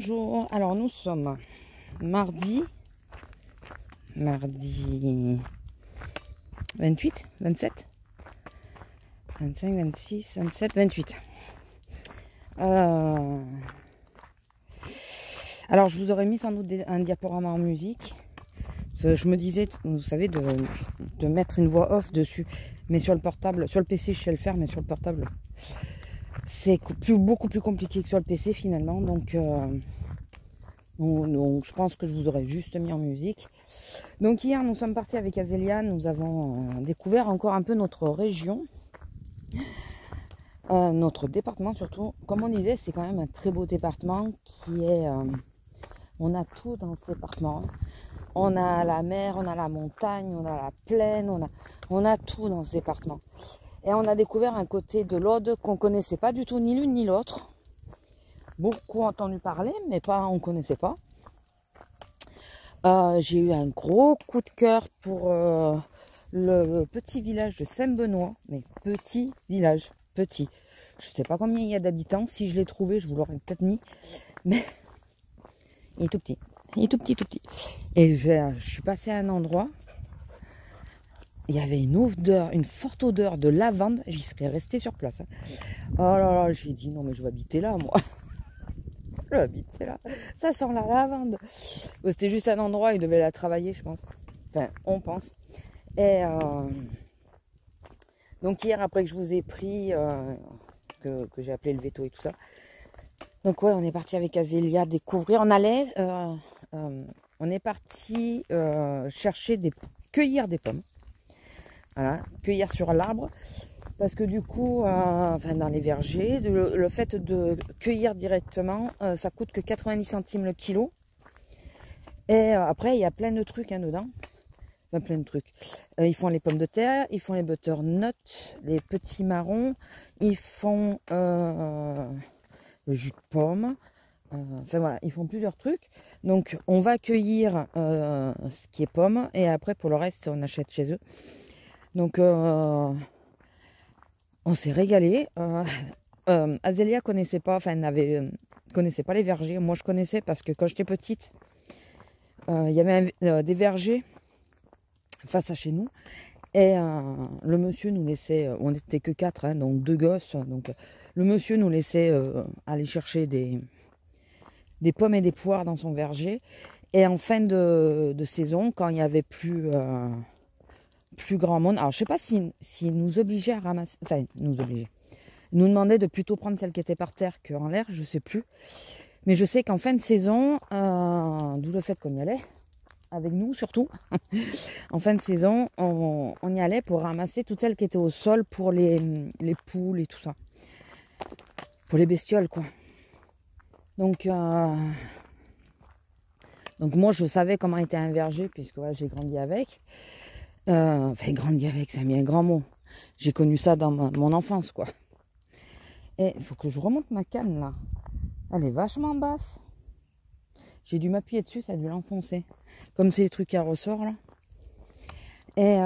Bonjour, alors nous sommes mardi 28, 27, 25, 26, 27, 28. Alors je vous aurais mis sans doute un diaporama en musique. Je me disais, vous savez, de mettre une voix off dessus. Mais sur le portable, sur le PC je sais le faire, mais sur le portable c'est beaucoup plus compliqué que sur le PC finalement. Donc je pense que je vous aurais juste mis en musique. Donc hier nous sommes partis avec Azélia, nous avons découvert encore un peu notre région, notre département surtout. Comme on disait, c'est quand même un très beau département qui est... on a tout dans ce département. On a la mer, on a la montagne, on a la plaine, on a tout dans ce département. Et on a découvert un côté de l'Aude qu'on ne connaissait pas du tout, ni l'une ni l'autre. Beaucoup entendu parler, mais pas, on ne connaissait pas. J'ai eu un gros coup de cœur pour le petit village de Saint-Benoît. Mais petit village, petit. Je ne sais pas combien il y a d'habitants. Si je l'ai trouvé, je vous l'aurais peut-être mis. Mais il est tout petit. Il est tout petit, tout petit. Et je suis passée à un endroit. Il y avait une forte odeur de lavande. J'y serais restée sur place. Oh là là, j'ai dit non mais je vais habiter là moi. Je vais habiter là. Ça sent la lavande. C'était juste un endroit, ils devaient la travailler je pense. Enfin, on pense. Et donc hier après que je vous ai pris, que j'ai appelé le veto et tout ça. Donc ouais, on est parti avec Azélia découvrir. On est parti cueillir des pommes. Voilà, cueillir sur l'arbre. Parce que du coup, enfin dans les vergers, le fait de cueillir directement, ça coûte que 90 centimes le kilo. Et après, il y a plein de trucs dedans. Enfin, plein de trucs. Ils font les pommes de terre, ils font les butternuts, les petits marrons, ils font le jus de pomme. Enfin voilà, ils font plusieurs trucs. Donc on va cueillir ce qui est pomme et après pour le reste on achète chez eux. Donc on s'est régalé. Azélia connaissait pas, enfin connaissait pas les vergers. Moi je connaissais parce que quand j'étais petite, il y avait des vergers face à chez nous. Et le monsieur nous laissait, on n'était que 4, donc 2 gosses. Donc le monsieur nous laissait aller chercher des pommes et des poires dans son verger. Et en fin de saison, quand il n'y avait plus grand monde, alors je sais pas s'il nous obligeait à ramasser, enfin nous obligeait. Il nous demandait de plutôt prendre celles qui étaient par terre qu'en l'air, je sais plus. Mais je sais qu'en fin de saison, d'où le fait qu'on y allait, avec nous surtout, en fin de saison, on y allait pour ramasser toutes celles qui étaient au sol pour les poules et tout ça. Pour les bestioles quoi. Donc moi je savais comment était un verger puisque voilà, j'ai grandi avec. Enfin grandi avec, ça a mis un grand mot. J'ai connu ça dans mon enfance quoi. Et il faut que je remonte ma canne là. Elle est vachement basse. J'ai dû m'appuyer dessus, ça a dû l'enfoncer. Comme c'est les trucs à ressort là. Et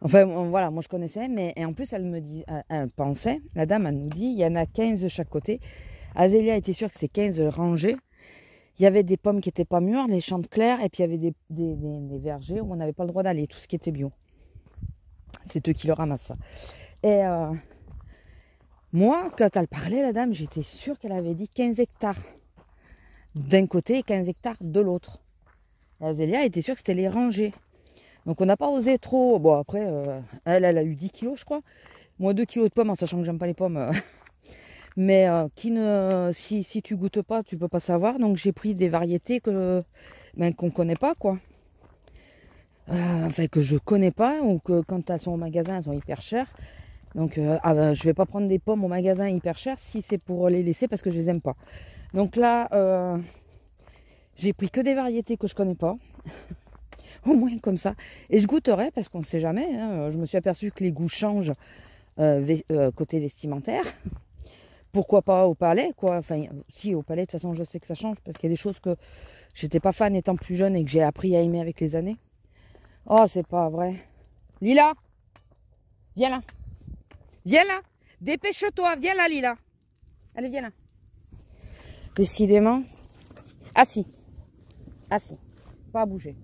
enfin voilà, moi je connaissais, mais et en plus elle pensait, la dame elle nous dit, il y en a 15 de chaque côté. Azélia était sûre que c'était 15 rangées. Il y avait des pommes qui n'étaient pas mûres, les Chantecler, et puis il y avait des vergers où on n'avait pas le droit d'aller, tout ce qui était bio. C'est eux qui le ramassent ça. Et moi, quand elle parlait, la dame, j'étais sûre qu'elle avait dit 15 hectares d'un côté et 15 hectares de l'autre. Azélia était sûre que c'était les rangées. Donc on n'a pas osé trop. Bon après, elle a eu 10 kilos je crois. Moi 2 kilos de pommes en sachant que j'aime pas les pommes. Mais si tu goûtes pas, tu peux pas savoir. Donc j'ai pris des variétés qu'on connaît pas quoi. Enfin que je connais pas ou que quand elles sont au magasin elles sont hyper chères. Donc je vais pas prendre des pommes au magasin hyper chères si c'est pour les laisser parce que je les aime pas. Donc là j'ai pris que des variétés que je connais pas. Au moins comme ça. Et je goûterai parce qu'on ne sait jamais. Je me suis aperçue que les goûts changent côté vestimentaire. Pourquoi pas au palais quoi. Enfin si au palais de toute façon je sais que ça change parce qu'il y a des choses que j'étais pas fan étant plus jeune et que j'ai appris à aimer avec les années. Oh c'est pas vrai. Lila, viens là. Viens là. Dépêche-toi. Viens là Lila. Allez viens là. Décidément. Ah si. Ah si. Pas à bouger.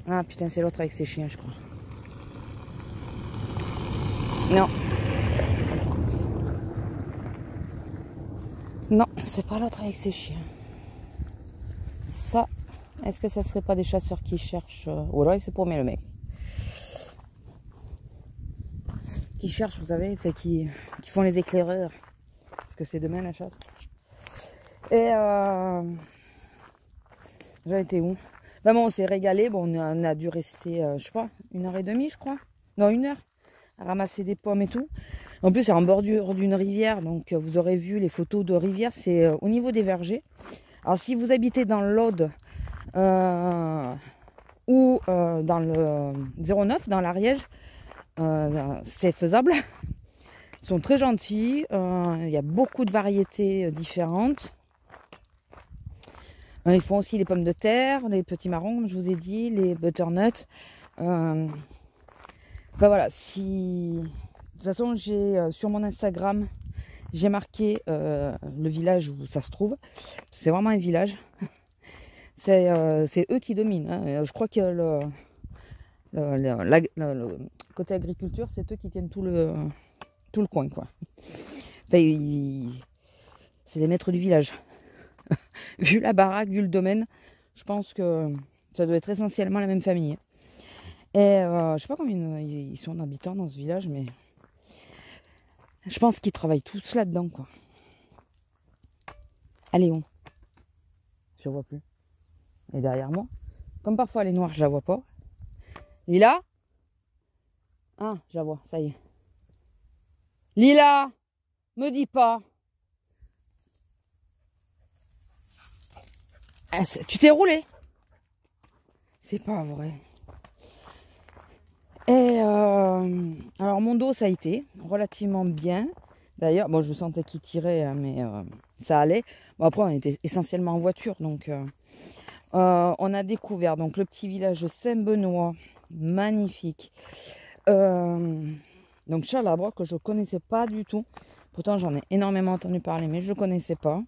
Ah putain, c'est l'autre avec ses chiens, je crois. Non. Non, c'est pas l'autre avec ses chiens. Ça, est-ce que ça serait pas des chasseurs qui cherchent... Ou alors il s'est paumé le mec. Qui cherchent, vous savez, fait qui font les éclaireurs. Parce que c'est demain la chasse. Et j'en étais où? Ben bon, on s'est régalé. Bon, on a dû rester, je sais pas, 1h30, je crois. Non, 1 heure. À ramasser des pommes et tout. En plus, c'est en bordure d'une rivière. Donc, vous aurez vu les photos de rivière. C'est au niveau des vergers. Alors, si vous habitez dans l'Aude ou dans le 09, dans l'Ariège, c'est faisable. Ils sont très gentils. Il y a beaucoup de variétés différentes. Ils font aussi les pommes de terre, les petits marrons, comme je vous ai dit, les butternuts. Enfin voilà, si... De toute façon, j'ai sur mon Instagram, j'ai marqué le village où ça se trouve. C'est vraiment un village. C'est eux qui dominent. Hein. Je crois que le côté agriculture, c'est eux qui tiennent tout le coin, quoi. Enfin, c'est les maîtres du village. Vu la baraque, vu le domaine, je pense que ça doit être essentiellement la même famille. Et je sais pas combien ils sont d'habitants dans ce village, mais je pense qu'ils travaillent tous là-dedans, quoi. Allez, je vois plus. Et derrière moi, comme parfois elle est noire, je la vois pas. Lila? Ah, je la vois, ça y est. Lila, me dis pas. Ah, tu t'es roulé? C'est pas vrai. Et alors mon dos, ça a été relativement bien. D'ailleurs, bon, je sentais qu'il tirait, mais ça allait. Bon, après, on était essentiellement en voiture, donc on a découvert donc le petit village de Saint-Benoît, magnifique. Donc Chalabre, que je connaissais pas du tout. Pourtant, j'en ai énormément entendu parler, mais je ne connaissais pas.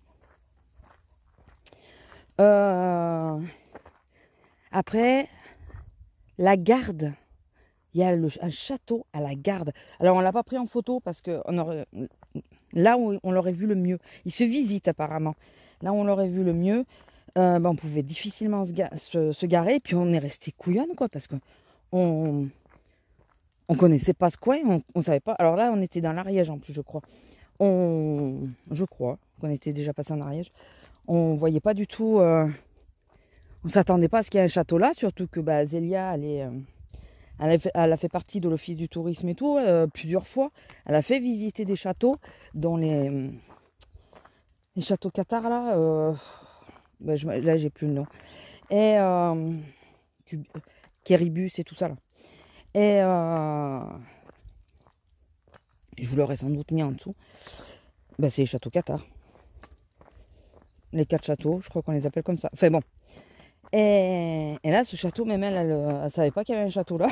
Après, la Garde. Il y a un château à la Garde. Alors, on ne l'a pas pris en photo parce que là où on l'aurait vu le mieux. Il se visite apparemment. Là où on l'aurait vu le mieux, on pouvait difficilement se garer. Et puis, on est resté couillonne, quoi, parce qu'on ne connaissait pas ce coin. On ne savait pas. Alors là, on était dans l'Ariège en plus, je crois. Je crois qu'on était déjà passé en Ariège. On ne voyait pas du tout... on ne s'attendait pas à ce qu'il y ait un château là, surtout que Zélia, elle a fait partie de l'office du tourisme et tout, plusieurs fois. Elle a fait visiter des châteaux, dont les châteaux cathares là. Là, j'ai plus le nom. Et Kéribus et tout ça là. Et je vous l'aurais sans doute mis en dessous. C'est les châteaux cathares. Les 4 châteaux, je crois qu'on les appelle comme ça. Enfin bon. Et là, ce château, même elle savait pas qu'il y avait un château là.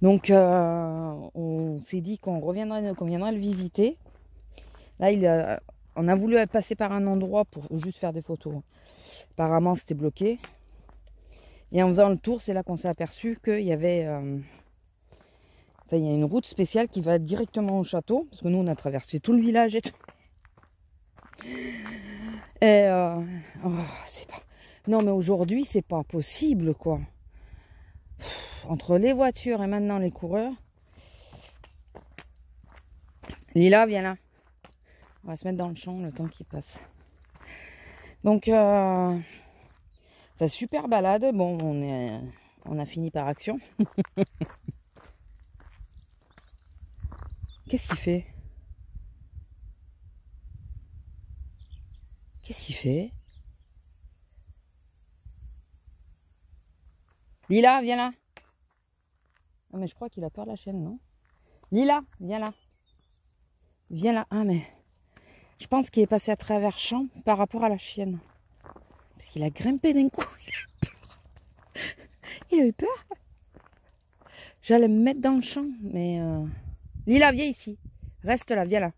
Donc, on s'est dit qu'on viendrait le visiter. Là, on a voulu passer par un endroit pour juste faire des photos. Apparemment, c'était bloqué. Et en faisant le tour, c'est là qu'on s'est aperçu qu'il y avait... il y a une route spéciale qui va directement au château. Parce que nous, on a traversé tout le village et tout. Et c'est pas... Non, mais aujourd'hui, c'est pas possible, quoi. Entre les voitures et maintenant les coureurs. Lila, viens là. On va se mettre dans le champ le temps qu'il passe. Donc, super balade. Bon, on a fini par action. Qu'est-ce qu'il fait? Qu'est-ce qu'il fait? Lila, viens là. Non, mais je crois qu'il a peur de la chienne, non? Lila, viens là. Viens là. Ah, mais je pense qu'il est passé à travers champ par rapport à la chienne. Parce qu'il a grimpé d'un coup. Il a eu peur. J'allais me mettre dans le champ, mais... Lila, viens ici. Reste là, viens là.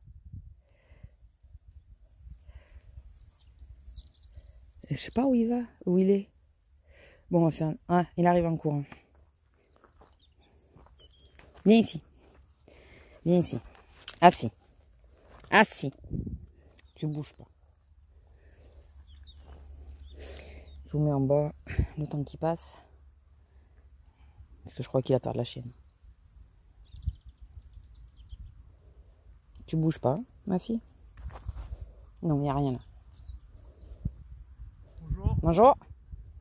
Je sais pas où il va, où il est. Bon, on va faire... Ah, il arrive en courant. Viens ici. Viens ici. Assis. Assis. Tu bouges pas. Je vous mets en bas le temps qui passe. Parce que je crois qu'il a peur de la chienne. Tu bouges pas, ma fille? Non, il n'y a rien là. Bonjour. Bonjour.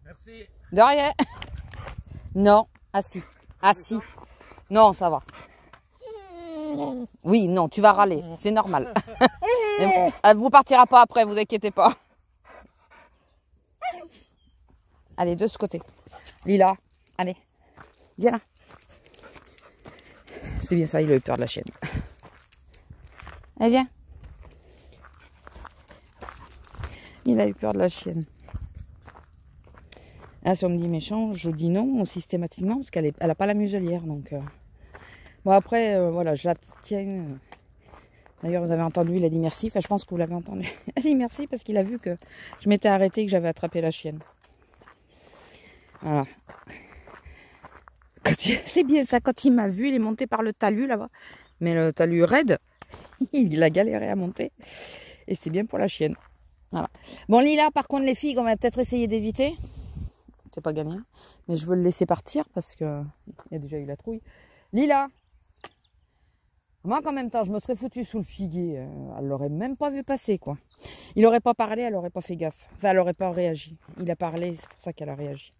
Merci. De rien. Non, assis. Assis. Non, ça va. Oui, non, tu vas râler. C'est normal. Elle vous partira pas après, vous inquiétez pas. Allez, de ce côté. Lila, allez. Viens là. C'est bien ça, il a eu peur de la chienne. Allez, viens. Il a eu peur de la chienne. Ah, si on me dit méchant, je dis non systématiquement parce qu'elle a pas la muselière. Donc, bon, après, voilà, je la tiens. D'ailleurs, vous avez entendu, il a dit merci. Enfin, je pense que vous l'avez entendu. Il a dit merci parce qu'il a vu que je m'étais arrêtée et que j'avais attrapé la chienne. Voilà. C'est bien ça, quand il m'a vu, il est monté par le talus là-bas. Mais le talus raide, il a galéré à monter. Et c'est bien pour la chienne. Voilà. Bon, Lila, par contre, les filles, on va peut-être essayer d'éviter. C'est pas gagné. Mais je veux le laisser partir parce que il a déjà eu la trouille. Lila! Moi, en même temps, je me serais foutu sous le figuier. Elle l'aurait même pas vu passer, quoi. Il aurait pas parlé, elle aurait pas fait gaffe. Enfin, elle aurait pas réagi. Il a parlé, c'est pour ça qu'elle a réagi.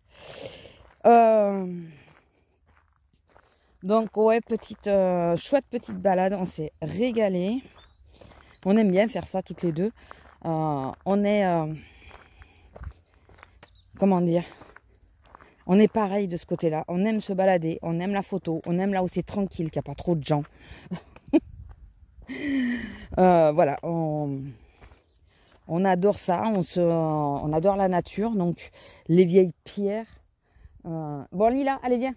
Donc, ouais, chouette petite balade. On s'est régalé. On aime bien faire ça toutes les deux. On est... comment dire? On est pareil de ce côté-là. On aime se balader. On aime la photo. On aime là où c'est tranquille, qu'il n'y a pas trop de gens. Voilà. On adore ça. On adore la nature. Donc, les vieilles pierres. Bon, Lila, allez, viens.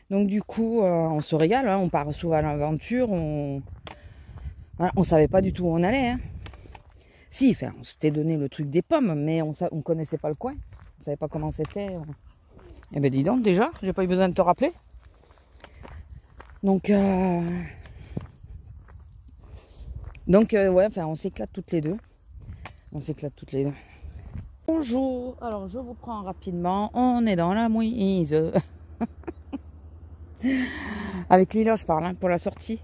Donc, du coup, on se régale. Hein. On part souvent à l'aventure. Voilà, on savait pas du tout où on allait. Hein. Si, enfin, on s'était donné le truc des pommes, mais on connaissait pas le coin. On savait pas comment c'était. Eh ben dis donc, déjà, j'ai pas eu besoin de te rappeler. Donc, ouais, enfin, on s'éclate toutes les deux. On s'éclate toutes les deux. Bonjour, alors je vous prends rapidement. On est dans la mouise. Avec Lila, je parle, hein, pour la sortie.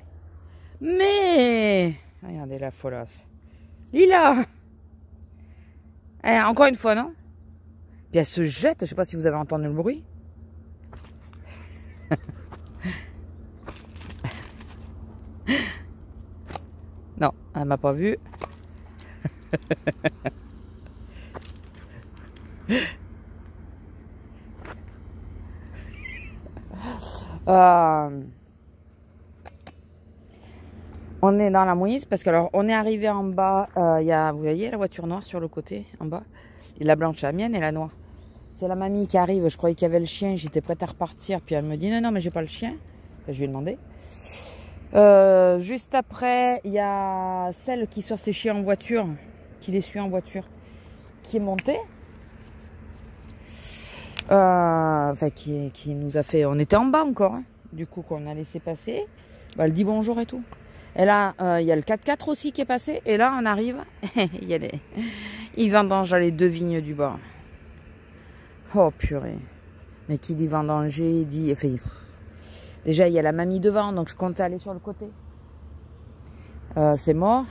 Mais, regardez la folasse. Lila! Encore une fois, non? Puis elle se jette, je sais pas si vous avez entendu le bruit. Non, elle m'a pas vu. On est dans la mouise parce que alors on est arrivé en bas. Il y a, vous voyez la voiture noire sur le côté en bas. Et la blanche est la mienne et la noire. C'est la mamie qui arrive. Je croyais qu'il y avait le chien. J'étais prête à repartir. Puis elle me dit non, mais j'ai pas le chien. Enfin, je lui ai demandé. Juste après, il y a celle qui sort ses chiens en voiture, qui les suit en voiture, qui est montée. Enfin, qui nous a fait. On était en bas encore. Hein, du coup, qu'on a laissé passer. Bah, elle dit bonjour et tout. Et là, il y a le 4x4 aussi qui est passé. Et là, on arrive. Il y a il vendange les deux vignes du bord. Oh purée. Mais qui dit vendanger, dit... Enfin, déjà, il y a la mamie devant, donc je comptais aller sur le côté. C'est mort.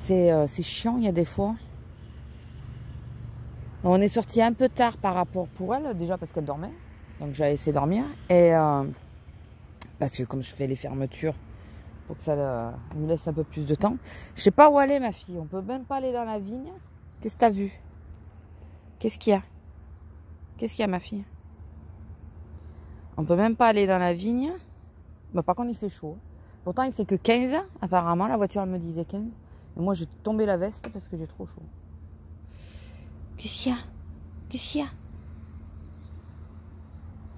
C'est chiant, il y a des fois. On est sorti un peu tard par rapport pour elle, déjà parce qu'elle dormait. Donc j'ai essayé de dormir. Et parce que comme je fais les fermetures, pour que ça nous laisse un peu plus de temps. Je sais pas où aller, ma fille. On peut même pas aller dans la vigne. Qu'est-ce que t'as vu? Qu'est-ce qu'il y a? Qu'est-ce qu'il y a, ma fille? On peut même pas aller dans la vigne. Bah, par contre, il fait chaud. Pourtant, il fait que 15, apparemment. La voiture, elle me disait 15. Et moi, j'ai tombé la veste parce que j'ai trop chaud. Qu'est-ce qu'il y a? Qu'est-ce qu'il y a?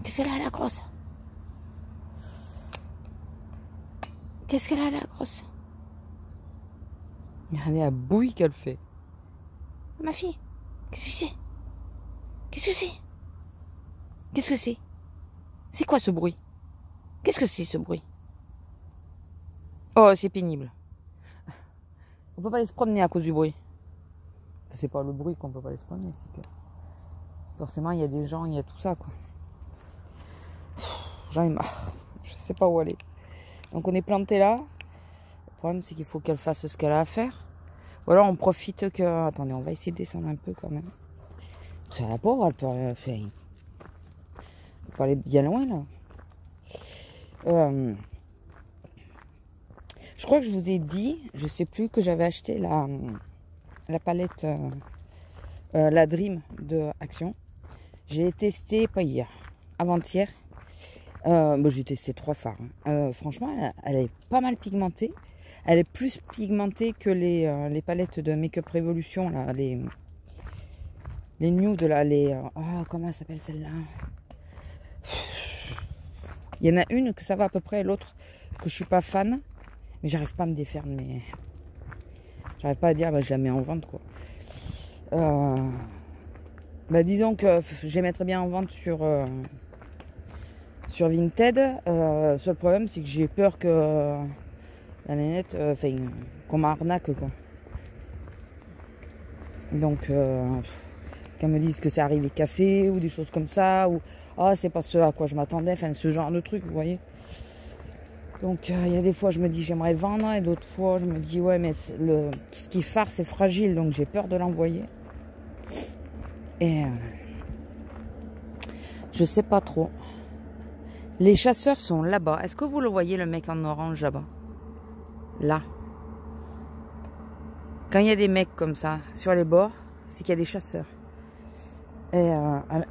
Qu'est-ce qu'elle a, la grosse? Qu'est-ce qu'elle a, la grosse? Regardez la bouille qu'elle fait. Ma fille, qu'est-ce que c'est? Qu'est-ce que c'est? Qu'est-ce que c'est? C'est quoi ce bruit? Qu'est-ce que c'est ce bruit? Oh, c'est pénible. On peut pas aller se promener à cause du bruit. Enfin, c'est pas le bruit qu'on peut pas aller se promener, c'est que forcément il y a des gens, il y a tout ça quoi. J'en ai marre. Je sais pas où aller. Donc on est planté là. Le problème c'est qu'il faut qu'elle fasse ce qu'elle a à faire. Ou alors on profite que... Attendez, on va essayer de descendre un peu quand même. C'est la pauvre, elle peut faire... Elle peut aller bien loin là. Je crois que je vous ai dit, je sais plus, que j'avais acheté la palette, la Dream de Action. J'ai testé, pas hier, avant-hier. Bon, j'ai testé 3 fards. Hein. Franchement, elle est pas mal pigmentée. Elle est plus pigmentée que les palettes de Make Up Revolution, là, les nude, là, comment elle s'appelle celle-là? Il y en a une que ça va à peu près, l'autre que je suis pas fan. Mais j'arrive pas à me défaire, mais j'arrive pas à dire, bah, je la mets en vente, quoi. Bah, disons que je les mettrais bien en vente sur Vinted. Seul problème, c'est que j'ai peur que la nénette, qu'on m'arnaque, quoi. Donc, qu'elle me dise que c'est arrivé cassé ou des choses comme ça, ou ah, c'est pas ce à quoi je m'attendais, enfin, ce genre de truc, vous voyez. Donc il y a des fois je me dis j'aimerais vendre et d'autres fois je me dis ouais mais tout ce qui est phare c'est fragile donc j'ai peur de l'envoyer. Et je sais pas trop. Les chasseurs sont là-bas. Est-ce que vous le voyez le mec en orange là-bas? Là. Quand il y a des mecs comme ça sur les bords, c'est qu'il y a des chasseurs. Et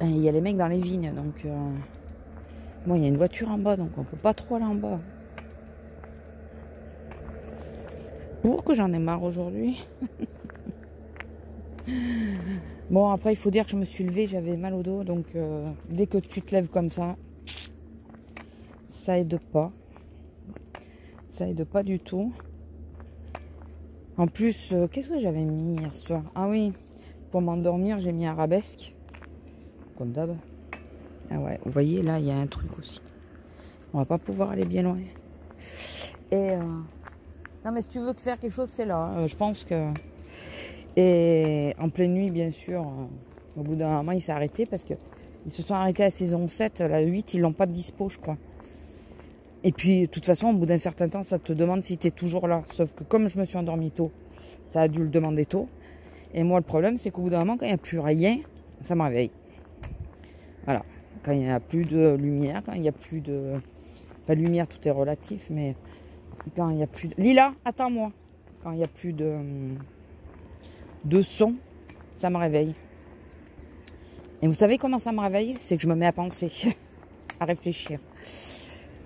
il y a les mecs dans les vignes donc bon il y a une voiture en bas donc on peut pas trop aller en bas. Pour que j'en ai marre aujourd'hui. Bon, après, il faut dire que je me suis levée, j'avais mal au dos. Donc, dès que tu te lèves comme ça, ça aide pas. Ça aide pas du tout. En plus, qu'est-ce que j'avais mis hier soir? Ah oui, pour m'endormir, j'ai mis arabesque. Comme d'hab. Ah ouais, vous voyez, là, il y a un truc aussi. On va pas pouvoir aller bien loin. Et... non mais si tu veux faire quelque chose c'est là, je pense que... Et en pleine nuit bien sûr, au bout d'un moment il s'est arrêté parce que ils se sont arrêtés à saison 7, la 8 ils l'ont pas de dispo je crois. Et puis de toute façon au bout d'un certain temps ça te demande si tu es toujours là, sauf que comme je me suis endormie tôt, ça a dû le demander tôt. Et moi le problème c'est qu'au bout d'un moment quand il n'y a plus rien, ça me réveille. Voilà, quand il n'y a plus de lumière, quand il n'y a plus de... Pas de lumière, tout est relatif mais... Quand il n'y a plus de... Lila, attends-moi. Quand il n'y a plus de son, ça me réveille. Et vous savez comment ça me réveille? C'est que je me mets à penser, à réfléchir.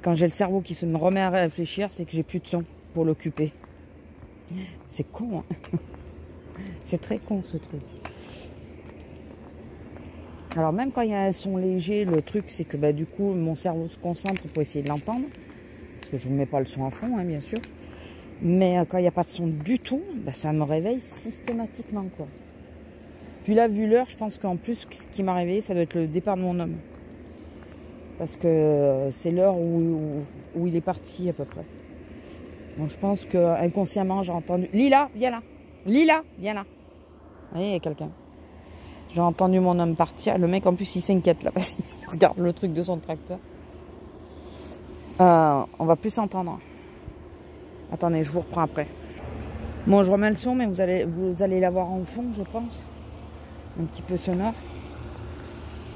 Quand j'ai le cerveau qui se me remet à réfléchir, c'est que j'ai plus de son pour l'occuper. C'est con, hein. C'est très con ce truc. Alors même quand il y a un son léger, le truc c'est que bah, du coup mon cerveau se concentre pour essayer de l'entendre. Parce que je ne mets pas le son à fond, hein, bien sûr. Mais quand il n'y a pas de son du tout, bah, ça me réveille systématiquement, quoi. Puis là, vu l'heure, je pense qu'en plus, ce qui m'a réveillé, ça doit être le départ de mon homme. Parce que c'est l'heure où il est parti, à peu près. Donc je pense qu'inconsciemment, j'ai entendu... Lila, viens là. Lila, viens là. Vous voyez, il y a quelqu'un. J'ai entendu mon homme partir. Le mec, en plus, il s'inquiète, là, parce qu'il regarde le truc de son tracteur. On va plus s'entendre. Attendez, je vous reprends après. Bon, je remets le son, mais vous allez l'avoir en fond, je pense. Un petit peu sonore.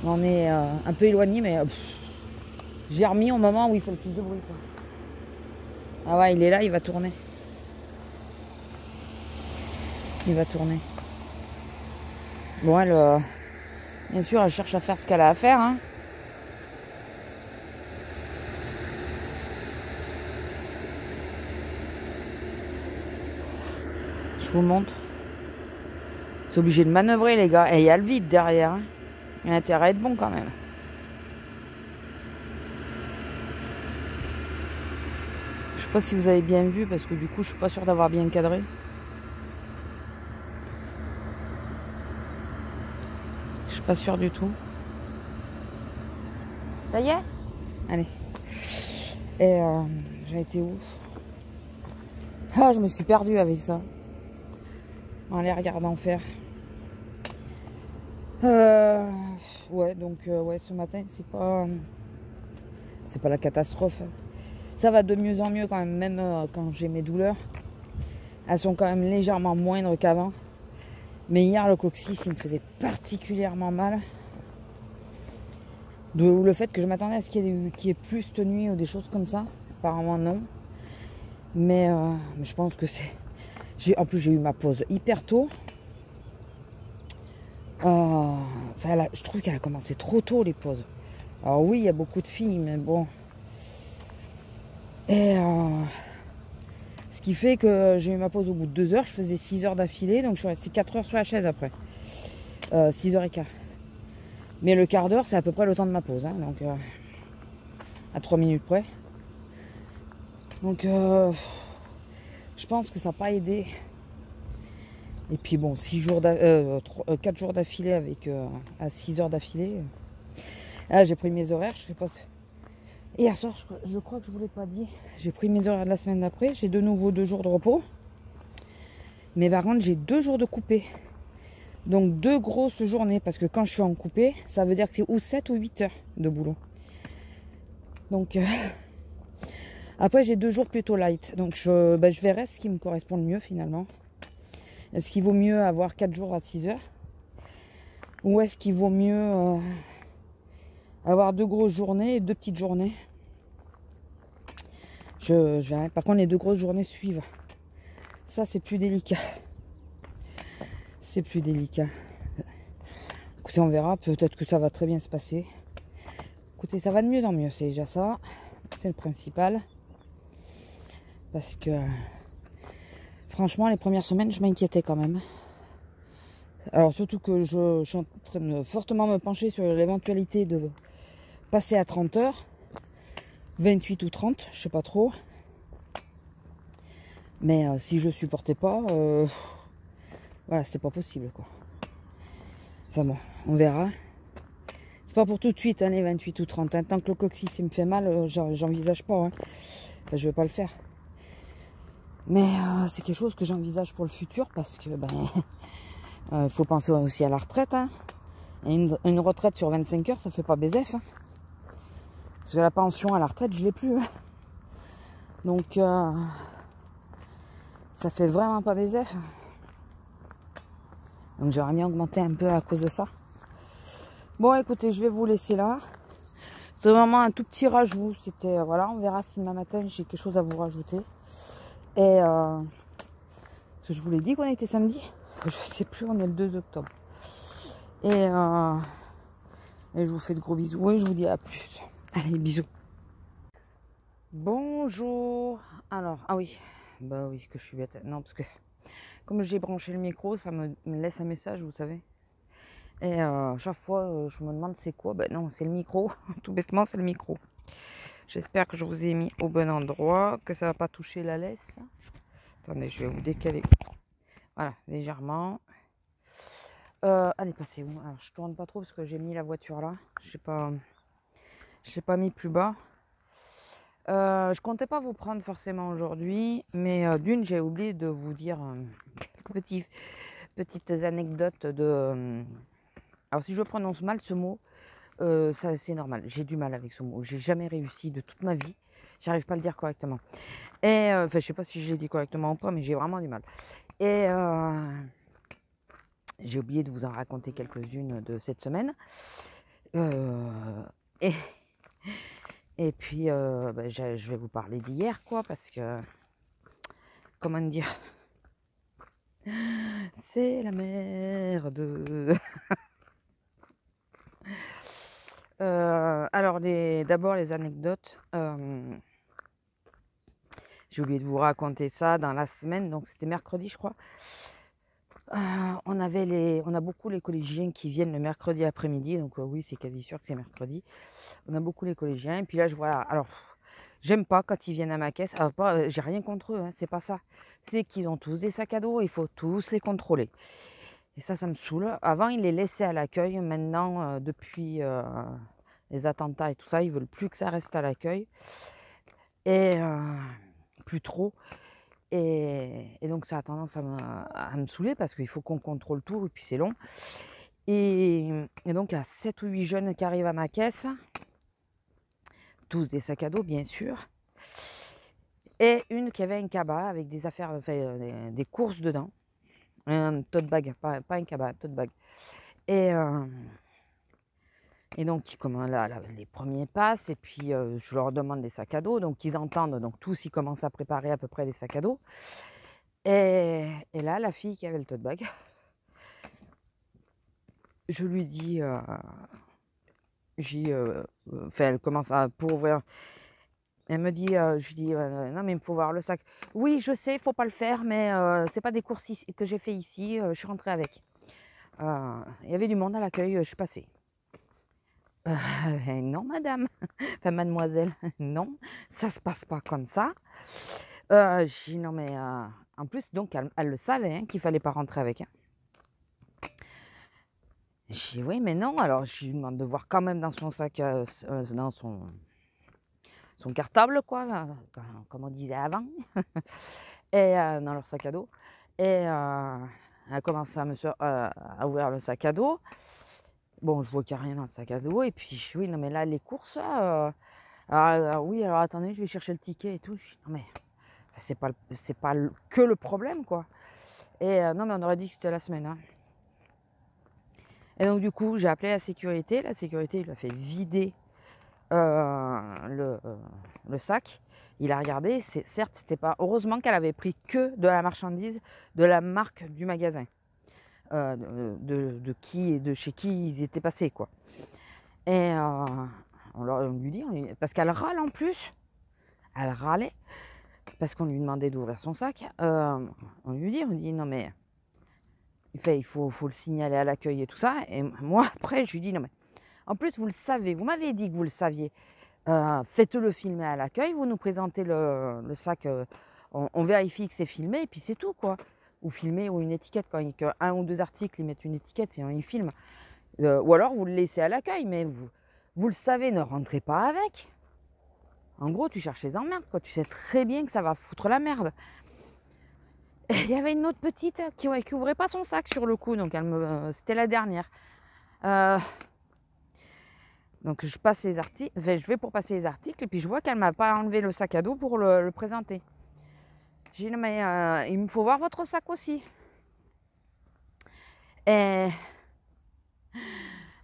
On est un peu éloigné, mais j'ai remis au moment où il fait le plus de bruit, quoi. Ah ouais, il est là, il va tourner. Il va tourner. Bon, elle, bien sûr, elle cherche à faire ce qu'elle a à faire, hein. Je vous montre. C'est obligé de manœuvrer les gars. Et il y a le vide derrière. Hein. Il y a intérêt à être bon quand même. Je sais pas si vous avez bien vu parce que du coup je suis pas sûre d'avoir bien cadré. suis pas sûre du tout. Ça y est? Allez. Et j'ai été où? Ah, je me suis perdue avec ça. En les regardant faire. Ouais, donc ouais, ce matin, c'est pas la catastrophe. Ça va de mieux en mieux quand même quand j'ai mes douleurs. Elles sont quand même légèrement moindres qu'avant. Mais hier, le coccyx, il me faisait particulièrement mal. D'où le fait que je m'attendais à ce qu'il y ait plus cette nuit ou des choses comme ça. Apparemment, non. Mais je pense que c'est... En plus, j'ai eu ma pause hyper tôt. Enfin, je trouve qu'elle a commencé trop tôt, les pauses. Alors oui, il y a beaucoup de filles, mais bon. Et ce qui fait que j'ai eu ma pause au bout de 2 heures. Je faisais 6 heures d'affilée, donc je suis restée 4 heures sur la chaise après. 6h15. Mais le quart d'heure, c'est à peu près le temps de ma pause. Hein, donc, à 3 minutes près. Donc, je pense que ça n'a pas aidé. Et puis bon, 4 jours d'affilée avec à 6 heures d'affilée. Là, j'ai pris mes horaires. Je sais pas. Hier soir, je crois que je ne vous l'ai pas dit. J'ai pris mes horaires de la semaine d'après. J'ai de nouveau 2 jours de repos. Mais par contre, j'ai 2 jours de coupé. Donc 2 grosses journées. Parce que quand je suis en coupé, ça veut dire que c'est ou 7 ou 8 heures de boulot. Donc après, j'ai 2 jours plutôt light. Donc je verrai ce qui me correspond le mieux finalement. Est-ce qu'il vaut mieux avoir 4 jours à 6 heures? Ou est-ce qu'il vaut mieux avoir 2 grosses journées et 2 petites journées? Je verrai. Par contre, les 2 grosses journées suivent. Ça, c'est plus délicat. C'est plus délicat. Écoutez, on verra. Peut-être que ça va très bien se passer. Écoutez, ça va de mieux en mieux. C'est déjà ça. C'est le principal. Parce que... franchement, les premières semaines, je m'inquiétais quand même. Alors, surtout que je suis en train de fortement me pencher sur l'éventualité de passer à 30 heures. 28 ou 30, je sais pas trop. Mais si je supportais pas, voilà, c'était pas possible, quoi. Enfin bon, on verra. C'est pas pour tout de suite, hein, les 28 ou 30. Hein. Tant que le coccyx il me fait mal, j'envisage pas. Hein. Enfin, je vais pas le faire. Mais c'est quelque chose que j'envisage pour le futur parce que faut penser aussi à la retraite. Hein. Et une retraite sur 25 heures, ça fait pas BZF. Hein. Parce que la pension à la retraite, je l'ai plus. Hein. Donc ça fait vraiment pas BZF. Donc j'aurais bien augmenté un peu à cause de ça. Bon, écoutez, je vais vous laisser là. C'est vraiment un tout petit rajout. C'était voilà, on verra si demain matin j'ai quelque chose à vous rajouter. Et parce que je vous l'ai dit qu'on était samedi. Je sais plus, on est le 2 octobre. Et je vous fais de gros bisous. Et je vous dis à plus. Allez, bisous. Bonjour. Alors, ah oui. Bah oui, que je suis bête. Non, parce que comme j'ai branché le micro, ça me laisse un message, vous savez. Et chaque fois, je me demande c'est quoi. Ben non, c'est le micro. Tout bêtement, c'est le micro. J'espère que je vous ai mis au bon endroit, que ça va pas toucher la laisse. Attendez, je vais vous décaler. Voilà, légèrement. Elle est passée où? Alors, je tourne pas trop parce que j'ai mis la voiture là. Je l'ai pas mis plus bas. Je comptais pas vous prendre forcément aujourd'hui, mais d'une, j'ai oublié de vous dire quelques petites anecdotes de... alors, si je prononce mal ce mot, ça c'est normal. J'ai du mal avec ce mot. J'ai jamais réussi de toute ma vie. J'arrive pas à le dire correctement. Et enfin, je sais pas si je l'ai dit correctement ou pas, mais j'ai vraiment du mal. Et j'ai oublié de vous en raconter quelques-unes de cette semaine. Et puis, je vais vous parler d'hier, quoi, parce que, comment dire, c'est la merde. Alors, d'abord les anecdotes. J'ai oublié de vous raconter ça dans la semaine, donc c'était mercredi, je crois. On a beaucoup les collégiens qui viennent le mercredi après-midi, donc oui, c'est quasi sûr que c'est mercredi. On a beaucoup les collégiens, et puis là, je vois... Alors, j'aime pas quand ils viennent à ma caisse. J'ai rien contre eux, hein, c'est pas ça. C'est qu'ils ont tous des sacs à dos, il faut tous les contrôler. Et ça me saoule. Avant, il les laissait à l'accueil. Maintenant, depuis les attentats et tout ça, ils veulent plus que ça reste à l'accueil. Et plus trop. Et donc, ça a tendance à me saouler parce qu'il faut qu'on contrôle tout et puis c'est long. Et donc, il y a 7 ou 8 jeunes qui arrivent à ma caisse. Tous des sacs à dos, bien sûr. Et une qui avait un cabas avec des affaires, enfin, des courses dedans. Un tote bag, pas un cabas, un tote bag. Et donc, les premiers passent, et puis je leur demande des sacs à dos. Donc, ils entendent, donc tous, ils commencent à préparer à peu près des sacs à dos. Et là, la fille qui avait le tote bag, je lui dis, elle commence pour ouvrir. Elle me dit, je lui dis, non mais il me faut voir le sac. Oui, je sais, il faut pas le faire, mais c'est pas des courses que j'ai fait ici, je suis rentrée avec. Il y avait du monde à l'accueil, je suis passée. Non madame, enfin mademoiselle, non, ça se passe pas comme ça. Je dis non mais en plus donc elle le savait hein, qu'il fallait pas rentrer avec. Hein. Je dis oui mais non, alors je lui demande de voir quand même dans son sac, dans son cartable quoi, comme on disait avant, et dans leur sac à dos. Et elle commence à ouvrir le sac à dos. Bon, je vois qu'il n'y a rien dans le sac à dos. Et puis, oui, non, mais là, les courses, oui, alors attendez, je vais chercher le ticket et tout. Je dis, non, mais c'est pas que le problème, quoi. Et non, mais on aurait dit que c'était la semaine. Hein. Et donc, du coup, j'ai appelé la sécurité. La sécurité, il lui a fait vider le sac. Il a regardé. Certes, c'était pas. Heureusement qu'elle avait pris que de la marchandise de la marque du magasin. De qui et de chez qui ils étaient passés, quoi. Et on lui dit, parce qu'elle râle en plus, elle râlait, parce qu'on lui demandait d'ouvrir son sac. On lui dit non mais, il faut le signaler à l'accueil et tout ça. Et moi après je lui dis non mais, en plus vous le savez, vous m'avez dit que vous le saviez, faites-le filmer à l'accueil, vous nous présentez le sac, on vérifie que c'est filmé et puis c'est tout quoi. Ou filmer ou une étiquette, quand un ou deux articles ils mettent une étiquette, sinon ils filment. Ou alors vous le laissez à l'accueil, mais vous le savez, ne rentrez pas avec. En gros, tu cherches les emmerdes, quoi. Tu sais très bien que ça va foutre la merde. Et il y avait une autre petite qui ouvrait pas son sac sur le coup, donc c'était la dernière. Donc je passe les articles, je vais pour passer les articles, et puis je vois qu'elle m'a pas enlevé le sac à dos pour le présenter. J'ai dit non mais il me faut voir votre sac aussi. Et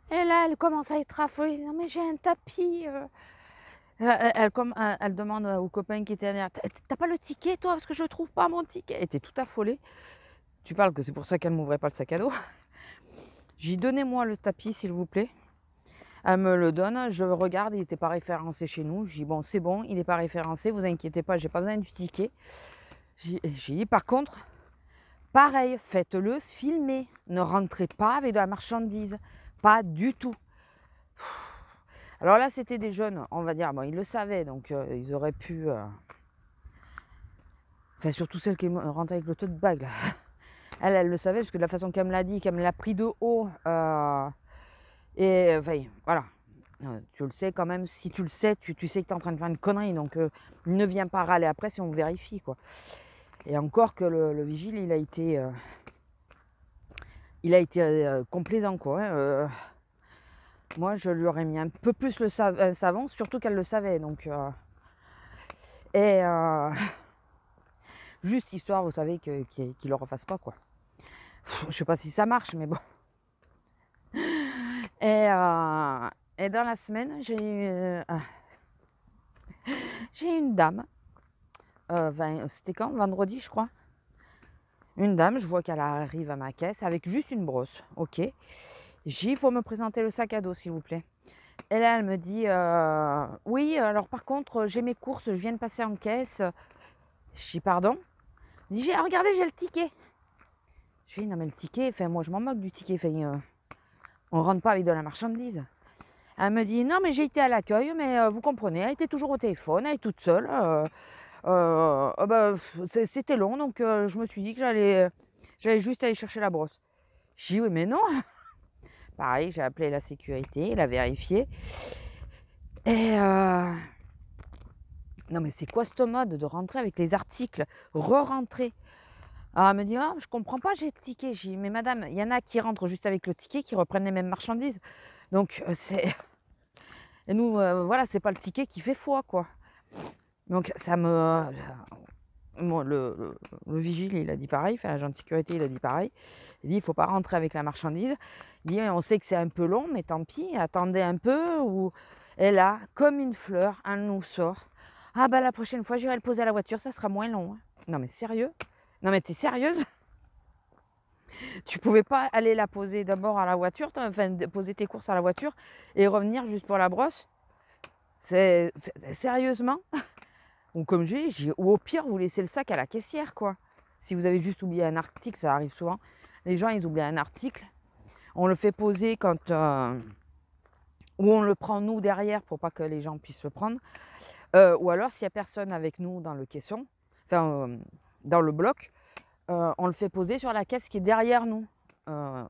là, elle commence à être affolée. Non mais j'ai un tapis. Elle demande au copain qui était derrière, t'as pas le ticket toi parce que je trouve pas mon ticket. Elle était tout affolée. Tu parles que c'est pour ça qu'elle m'ouvrait pas le sac à dos. J'ai dit donnez-moi le tapis s'il vous plaît. Elle me le donne, je regarde, il n'était pas référencé chez nous. Je dis bon c'est bon, il n'est pas référencé, vous inquiétez pas, j'ai pas besoin du ticket. J'ai dit par contre, pareil, faites-le filmer. Ne rentrez pas avec de la marchandise. Pas du tout. Alors là, c'était des jeunes, on va dire, bon, ils le savaient, donc ils auraient pu... Enfin, surtout celle qui rentre avec le tote bag, là. Elle le savait, parce que de la façon qu'elle me l'a dit, qu'elle me l'a pris de haut, et enfin, voilà. Tu le sais quand même, si tu le sais, tu sais que tu es en train de faire une connerie, donc ne viens pas râler après si on vérifie, quoi. Et encore que le vigile, il a été complaisant, quoi. Hein, moi, je lui aurais mis un peu plus le savon, surtout qu'elle le savait. Donc, juste histoire, vous savez, qu'il ne le refasse pas, quoi. Je sais pas si ça marche, mais bon. Et dans la semaine, j'ai une dame. C'était quand? Vendredi, je crois. Une dame, je vois qu'elle arrive à ma caisse avec juste une brosse. Ok. J'ai dit, il faut me présenter le sac à dos, s'il vous plaît. Et là, elle me dit, oui, alors par contre, j'ai mes courses, je viens de passer en caisse. Je dis, pardon? Elle dit, regardez, j'ai le ticket. Je dis, non mais le ticket, enfin, moi je m'en moque du ticket. Enfin, on ne rentre pas avec de la marchandise. Elle me dit, non mais j'ai été à l'accueil, mais vous comprenez, elle était toujours au téléphone, elle est toute seule. C'était long, donc je me suis dit que j'allais juste aller chercher la brosse. J'ai dit, oui, mais non. Pareil, j'ai appelé la sécurité, il a vérifié. Et non, mais c'est quoi ce mode de rentrer avec les articles, re-rentrer? Alors elle me dit, ah, je comprends pas, j'ai le ticket. J'ai dit, mais madame, il y en a qui rentrent juste avec le ticket, qui reprennent les mêmes marchandises. Donc, c'est. Et nous, voilà, c'est pas le ticket qui fait foi, quoi. Donc, ça me. Moi, le vigile, il a dit pareil, enfin, l'agent de sécurité, il a dit pareil. Il dit, il faut pas rentrer avec la marchandise. Il dit, on sait que c'est un peu long, mais tant pis, attendez un peu. Et là, comme une fleur, elle nous sort. Ah bah la prochaine fois, j'irai le poser à la voiture, ça sera moins long. Hein. Non mais sérieux? Non mais t'es sérieuse? Tu pouvais pas aller la poser d'abord à la voiture, enfin poser tes courses à la voiture et revenir juste pour la brosse? Sérieusement? Ou comme ou au pire, vous laissez le sac à la caissière, quoi. Si vous avez juste oublié un article, ça arrive souvent. Les gens, ils oublient un article. On le fait poser quand... ou on le prend nous derrière pour pas que les gens puissent le prendre. Ou alors, s'il n'y a personne avec nous dans le caisson, enfin, dans le bloc, on le fait poser sur la caisse qui est derrière nous.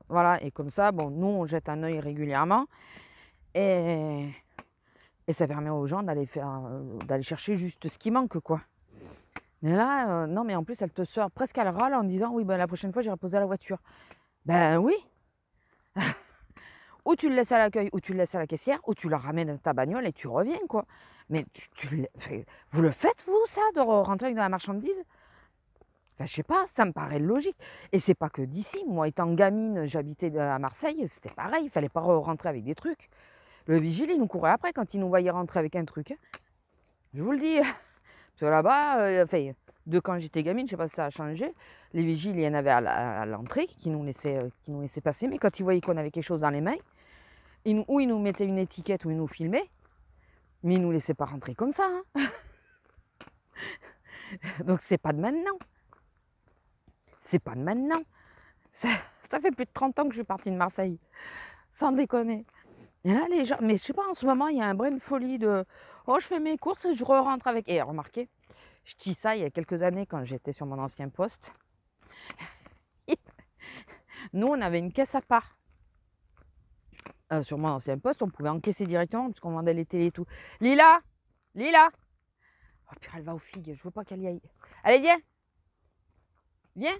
Voilà, et comme ça, bon, nous, on jette un œil régulièrement. Et ça permet aux gens d'aller chercher juste ce qui manque, quoi. Mais là, non, mais en plus, elle te sort presque à le râle en disant, oui, ben, la prochaine fois, j'irai poser à la voiture. Ben oui. Ou tu le laisses à l'accueil, ou tu le laisses à la caissière, ou tu la ramènes dans ta bagnole et tu reviens, quoi. Mais vous le faites, vous, ça, de rentrer avec de la marchandise? Enfin, je sais pas, ça me paraît logique. Et c'est pas que d'ici. Moi, étant gamine, j'habitais à Marseille, c'était pareil, il fallait pas rentrer avec des trucs. Le vigile, il nous courait après quand il nous voyait rentrer avec un truc. Hein. Je vous le dis. Parce que là-bas, enfin, de quand j'étais gamine, je sais pas si ça a changé, les vigiles, il y en avait à l'entrée qui nous laissaient passer. Mais quand ils voyaient qu'on avait quelque chose dans les mains, ou ils nous mettaient une étiquette ou ils nous filmaient, mais ils nous laissaient pas rentrer comme ça. Hein. Donc c'est pas de maintenant. C'est pas de maintenant. Ça fait plus de 30 ans que je suis partie de Marseille. Sans déconner. Et là, les gens, mais je sais pas, en ce moment, il y a un brin de folie de oh, je fais mes courses et je rentre avec. Et remarquez, je dis ça il y a quelques années quand j'étais sur mon ancien poste. Nous, on avait une caisse à part. Sur mon ancien poste, on pouvait encaisser directement puisqu'on vendait les télés et tout. Lila! Lila! Oh, puis elle va aux figues, je veux pas qu'elle y aille. Allez, viens! Viens!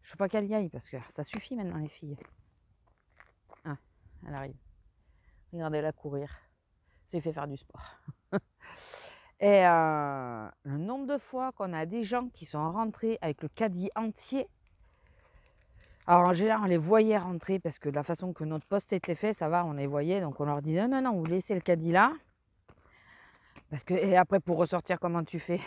Je veux pas qu'elle y aille parce que ça suffit maintenant, les filles. Ah, elle arrive. Regardez-la courir. Ça lui fait faire du sport. Et le nombre de fois qu'on a des gens qui sont rentrés avec le caddie entier. Alors en général, on les voyait rentrer parce que de la façon que notre poste était fait, ça va, on les voyait. Donc on leur disait non, non, vous laissez le caddie là. Parce que, et après, pour ressortir, comment tu fais?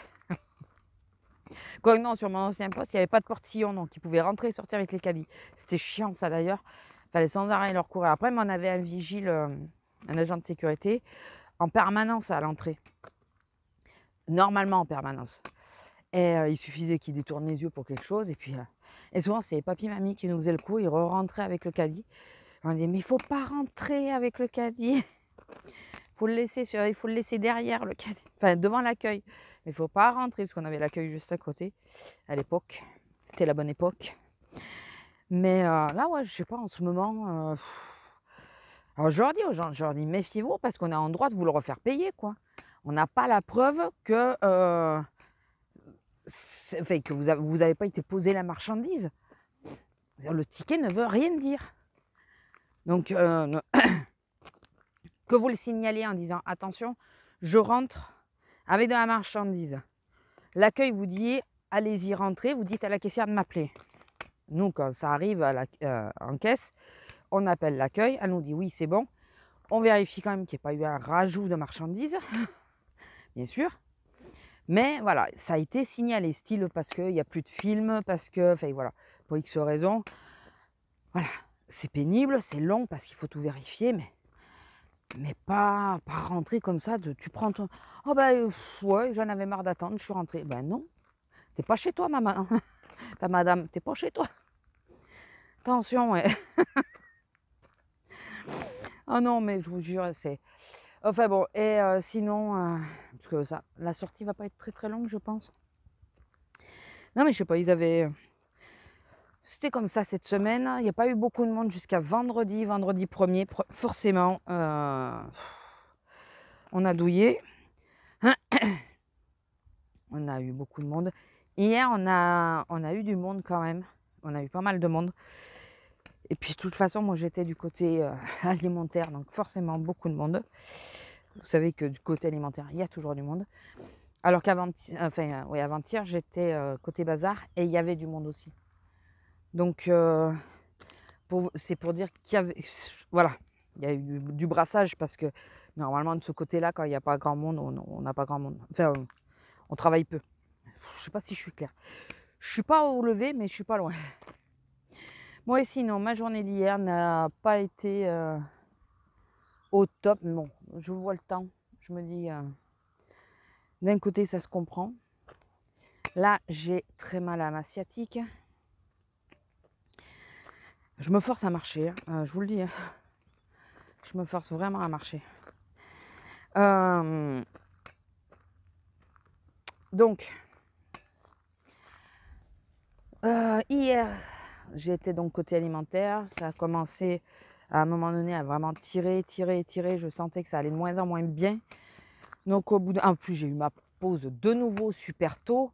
Quoique non, sur mon ancien poste, il n'y avait pas de portillon, donc ils pouvaient rentrer et sortir avec les caddies. C'était chiant ça d'ailleurs. Il fallait sans arrêt leur courir. Après, on avait un vigile, un agent de sécurité, en permanence à l'entrée. Normalement en permanence. Et il suffisait qu'il détourne les yeux pour quelque chose. Et souvent, c'était papy mamie qui nous faisaient le coup. Ils rentraient avec le caddie. On disait, mais il ne faut pas rentrer avec le caddie. Il faut le laisser derrière le caddie. Enfin, devant l'accueil. Mais il ne faut pas rentrer, parce qu'on avait l'accueil juste à côté. À l'époque. C'était la bonne époque. Mais là, ouais, je sais pas, en ce moment... Alors, je leur dis aux gens, méfiez-vous, parce qu'on a en droit de vous le refaire payer, quoi. On n'a pas la preuve que... que vous n'avez pas été posé la marchandise. Le ticket ne veut rien dire. Donc, que vous le signalez en disant attention, je rentre avec de la marchandise. L'accueil vous dit allez-y, rentrez, vous dites à la caissière de m'appeler. Nous, quand ça arrive en caisse, on appelle l'accueil, elle nous dit oui, c'est bon. On vérifie quand même qu'il n'y ait pas eu un rajout de marchandises, bien sûr. Mais voilà, ça a été signalé, style parce qu'il n'y a plus de film, parce que, enfin voilà, pour X raisons. Voilà, c'est pénible, c'est long parce qu'il faut tout vérifier, mais pas rentrer comme ça, tu prends ton... Oh ben ouais, j'en avais marre d'attendre, je suis rentrée. Ben non, t'es pas chez toi, maman. Ta madame, t'es pas chez toi. Attention, ouais. Oh non, mais je vous jure, c'est... Enfin bon, et sinon, parce que ça, la sortie va pas être très très longue, je pense. Non mais je sais pas, ils avaient... C'était comme ça cette semaine. Il n'y a pas eu beaucoup de monde jusqu'à vendredi 1er. Forcément, on a douillé. On a eu beaucoup de monde. Hier, on a eu du monde quand même. On a eu pas mal de monde. Et puis, de toute façon, moi, j'étais du côté alimentaire, donc forcément beaucoup de monde. Vous savez que du côté alimentaire, il y a toujours du monde. Alors avant-hier, j'étais côté bazar et il y avait du monde aussi. Donc, c'est pour dire qu'il y avait... Voilà, il y a eu du brassage parce que normalement, de ce côté-là, quand il n'y a pas grand monde, on n'a pas grand monde. Enfin, on travaille peu. Je ne sais pas si je suis claire. Je ne suis pas au lever, mais je ne suis pas loin. Moi, sinon, ma journée d'hier n'a pas été au top. Bon, je vois le temps. Je me dis, d'un côté, ça se comprend. Là, j'ai très mal à ma sciatique. Je me force à marcher, je vous le dis. Je me force vraiment à marcher. Donc, hier, j'étais donc côté alimentaire. Ça a commencé à un moment donné à vraiment tirer. Je sentais que ça allait de moins en moins bien. Donc, au bout en plus, j'ai eu ma pause de nouveau super tôt.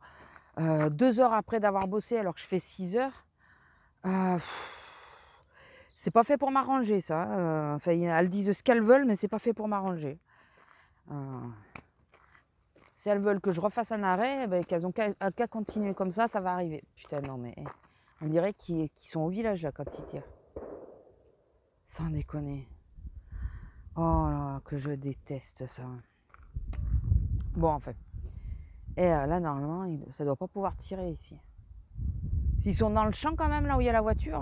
2 heures après d'avoir bossé alors que je fais 6 heures. C'est pas fait pour m'arranger ça. Enfin, elles disent ce qu'elles veulent, mais c'est pas fait pour m'arranger. Si elles veulent que je refasse un arrêt, ben, qu'elles ont qu'à continuer comme ça va arriver. Putain, non, mais on dirait qu'ils sont au village là, quand ils tirent. Sans déconner. Oh là, que je déteste ça. Bon, enfin. Et là, normalement, ça doit pas pouvoir tirer ici. S'ils sont dans le champ quand même, là où il y a la voiture,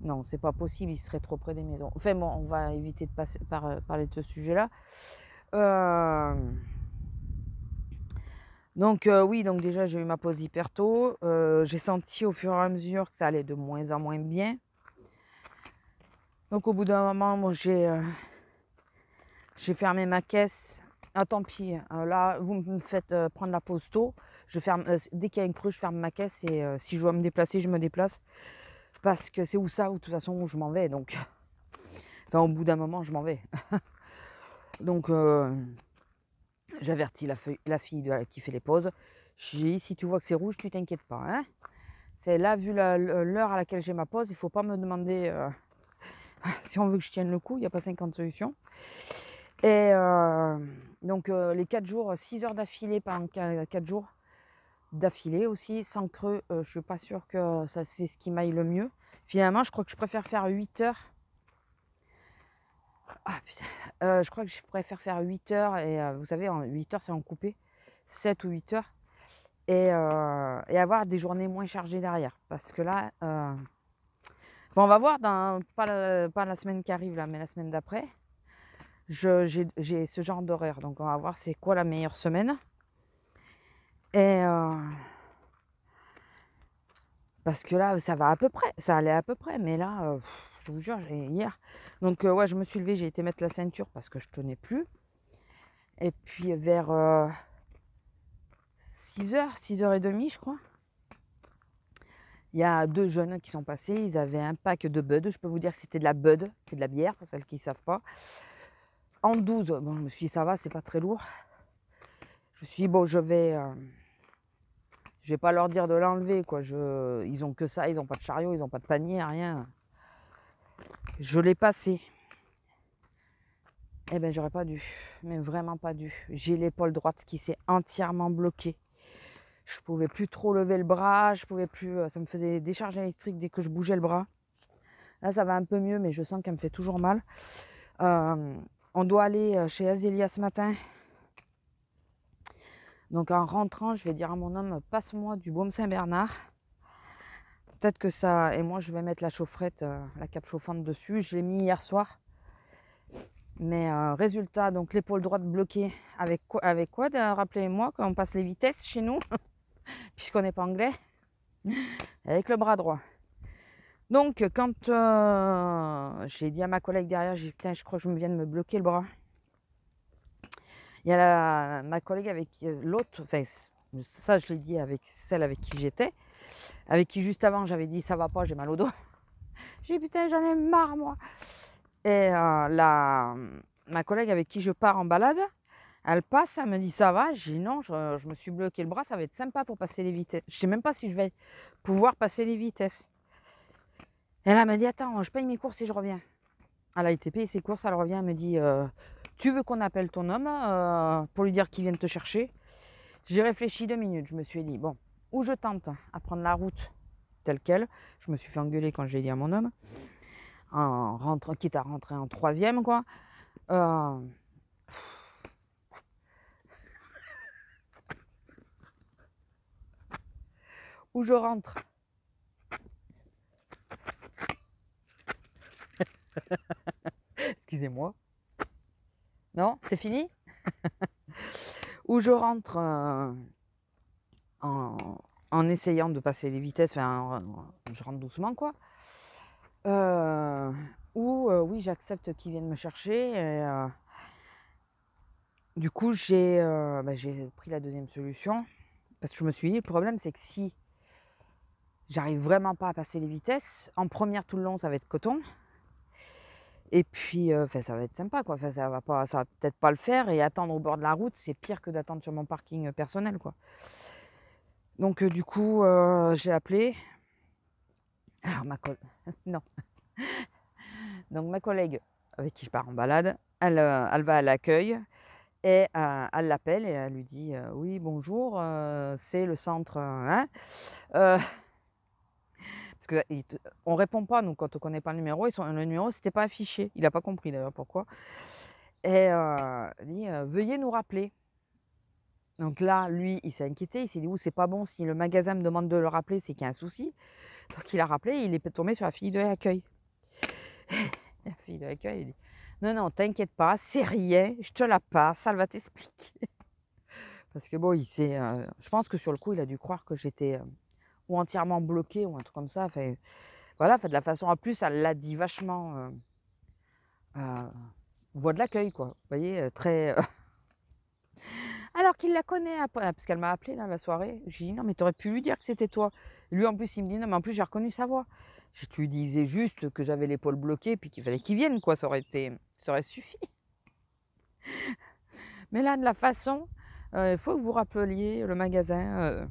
non, c'est pas possible, ils seraient trop près des maisons. Enfin bon, on va éviter de parler de ce sujet-là. Donc oui, donc déjà j'ai eu ma pause hyper tôt. J'ai senti au fur et à mesure que ça allait de moins en moins bien. Donc au bout d'un moment, moi j'ai fermé ma caisse. Ah tant pis, là vous me faites prendre la pause tôt. Je ferme, dès qu'il y a une crue, je ferme ma caisse et si je dois me déplacer, je me déplace. Parce que c'est où ça, où de toute façon je m'en vais. Donc, enfin au bout d'un moment, je m'en vais. Donc j'avertis la fille qui fait les pauses. J'ai dit, si tu vois que c'est rouge, tu t'inquiètes pas. Hein, c'est là, vu l'heure à laquelle j'ai ma pause, il ne faut pas me demander si on veut que je tienne le coup. Il n'y a pas 50 solutions. Et donc les 4 jours, 6 heures d'affilée pendant 4 jours d'affilée aussi, sans creux, je ne suis pas sûre que ça c'est ce qui m'aille le mieux. Finalement, je crois que je préfère faire 8 heures. Ah putain, je crois que je préfère faire 8 heures et vous savez, 8 heures c'est en coupé, 7 ou 8 heures et avoir des journées moins chargées derrière. Parce que là, on va voir, pas la semaine qui arrive là, mais la semaine d'après, j'ai ce genre d'horaire. Donc on va voir c'est quoi la meilleure semaine. Et parce que là, ça va à peu près, ça allait à peu près, mais là, je vous jure, hier. Donc ouais, je me suis levée, j'ai été mettre la ceinture parce que je tenais plus. Et puis vers 6h, 6h30, je crois. Il y a 2 jeunes qui sont passés, ils avaient un pack de Bud. Je peux vous dire que c'était de la Bud, c'est de la bière pour celles qui ne savent pas. En 12, bon, je me suis dit ça va, c'est pas très lourd. Je me suis dit bon, je vais pas leur dire de l'enlever, quoi. Ils ont que ça, ils n'ont pas de chariot, ils n'ont pas de panier, rien. Je l'ai passé. Eh ben j'aurais pas dû, mais vraiment pas dû. J'ai l'épaule droite qui s'est entièrement bloquée. Je pouvais plus trop lever le bras, je pouvais plus, ça me faisait des décharges électriques dès que je bougeais le bras. Là ça va un peu mieux, mais je sens qu'elle me fait toujours mal. On doit aller chez Azélia ce matin. Donc en rentrant, je vais dire à mon homme, passe-moi du baume Saint-Bernard. Peut-être que ça, et moi je vais mettre la chaufferette, la cape chauffante dessus. Je l'ai mis hier soir. Mais résultat, donc l'épaule droite bloquée avec quoi, rappelez-moi quand on passe les vitesses chez nous, puisqu'on n'est pas anglais, avec le bras droit. Donc quand j'ai dit à ma collègue derrière, j'ai dit putain, je crois que je me viens de me bloquer le bras. Il y a ma collègue avec l'autre, enfin ça je l'ai dit avec celle avec qui j'étais, avec qui juste avant j'avais dit ça va pas, j'ai mal au dos. J'ai dit putain, j'en ai marre moi. Et ma collègue avec qui je pars en balade, elle passe, elle me dit ça va. J'ai dit non, je me suis bloqué le bras, ça va être sympa pour passer les vitesses. Je sais même pas si je vais pouvoir passer les vitesses. Et là, elle m'a dit attends, je paye mes courses et je reviens. Elle a été payer ses courses, elle revient, elle me dit tu veux qu'on appelle ton homme pour lui dire qu'il vienne te chercher? J'ai réfléchi 2 minutes, je me suis dit bon, ou je tente à prendre la route telle quelle. Je me suis fait engueuler quand j'ai dit à mon homme, quitte à rentrer en troisième quoi. Où je rentre. Excusez-moi. Non, c'est fini. Où je rentre en essayant de passer les vitesses, enfin, je rentre doucement quoi. Oui, j'accepte qu'ils viennent me chercher. Et, du coup, j'ai pris la deuxième solution. Parce que je me suis dit, le problème, c'est que si j'arrive vraiment pas à passer les vitesses, en première tout le long, ça va être coton. Et puis, ça va être sympa, quoi. Ça va peut-être pas le faire. Et attendre au bord de la route, c'est pire que d'attendre sur mon parking personnel, quoi. Donc, du coup, j'ai appelé. Alors, non. Donc, ma collègue avec qui je pars en balade, elle va à l'accueil. Et elle l'appelle et elle lui dit oui, bonjour, c'est le centre. Hein Parce qu'on ne répond pas, nous, quand on ne connaît pas le numéro. Le numéro, c'était pas affiché. Il n'a pas compris d'ailleurs pourquoi. Et elle dit veuillez nous rappeler. Donc là, lui, il s'est inquiété. Il s'est dit c'est pas bon. Si le magasin me demande de le rappeler, c'est qu'il y a un souci. Donc il a rappelé. Il est tombé sur la fille de l'accueil. La fille de l'accueil, elle dit non, non, t'inquiète pas, c'est rien. Je te la passe. Elle va t'expliquer. Parce que bon, je pense que sur le coup, il a dû croire que j'étais ou entièrement bloquée ou un truc comme ça. Voilà, de la façon en plus, elle l'a dit vachement voix de l'accueil, quoi. Vous voyez, très. Alors qu'il la connaît, parce qu'elle m'a appelé dans la soirée. J'ai dit non, mais t'aurais pu lui dire que c'était toi. Lui, en plus, il me dit non, mais en plus, j'ai reconnu sa voix. Je lui disais juste que j'avais l'épaule bloquée puis qu'il fallait qu'il vienne, quoi. Ça aurait suffi. Mais là, de la façon, il faut que vous rappeliez le magasin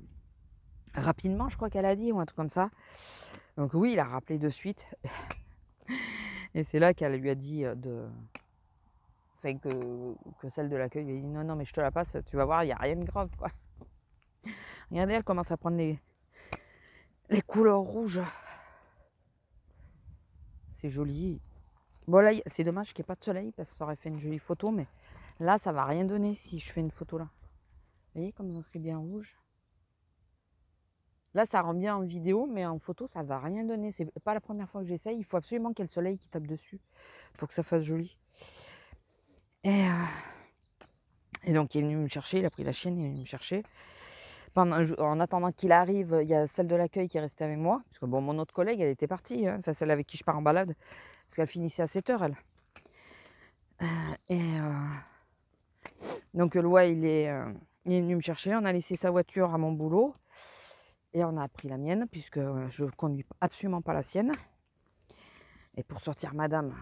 rapidement, je crois qu'elle a dit, ou un truc comme ça. Donc oui, il a rappelé de suite. Et c'est là qu'elle lui a dit que celle de l'accueil lui a dit non, non, mais je te la passe, tu vas voir, il n'y a rien de grave, quoi. Regardez, elle commence à prendre les couleurs rouges. C'est joli. Bon, là, c'est dommage qu'il n'y ait pas de soleil parce que ça aurait fait une jolie photo, mais là, ça va rien donner si je fais une photo là. Vous voyez comme c'est bien rouge. Là, ça rend bien en vidéo, mais en photo, ça va rien donner. C'est pas la première fois que j'essaye. Il faut absolument qu'il y ait le soleil qui tape dessus pour que ça fasse joli. Et donc, il est venu me chercher. Il a pris la chienne, il est venu me chercher. En attendant qu'il arrive, il y a celle de l'accueil qui est restée avec moi. Parce que bon, mon autre collègue, elle était partie. Enfin, celle avec qui je pars en balade. Parce qu'elle finissait à 7h, elle. Donc, Loi, il est venu me chercher. On a laissé sa voiture à mon boulot. Et on a pris la mienne, puisque je ne conduis absolument pas la sienne. Et pour sortir madame.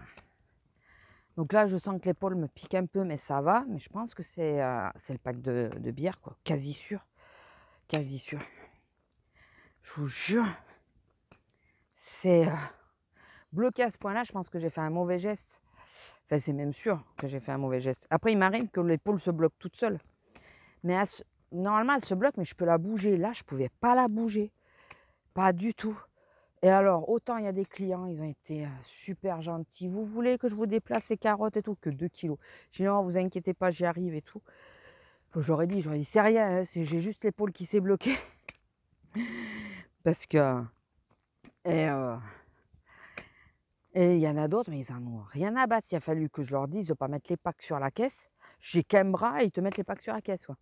Donc là, je sens que l'épaule me pique un peu, mais ça va. Mais je pense que c'est le pack de bière, quoi. Quasi sûr. Quasi sûr. Je vous jure. C'est bloqué à ce point-là, je pense que j'ai fait un mauvais geste. Enfin, c'est même sûr que j'ai fait un mauvais geste. Après, il m'arrive que l'épaule se bloque toute seule. Mais normalement, elle se bloque, mais je peux la bouger. Là, je ne pouvais pas la bouger. Pas du tout. Et alors, autant il y a des clients, ils ont été super gentils. Vous voulez que je vous déplace ces carottes et tout? Que 2 kilos. J'ai dit non, vous inquiétez pas, j'y arrive et tout. J'aurais dit, c'est rien, hein, j'ai juste l'épaule qui s'est bloquée. Parce que... Et il y en a d'autres, mais ils en ont rien à battre. Il a fallu que je leur dise de ne pas mettre les packs sur la caisse. J'ai qu'un bras et ils te mettent les packs sur la caisse. Quoi.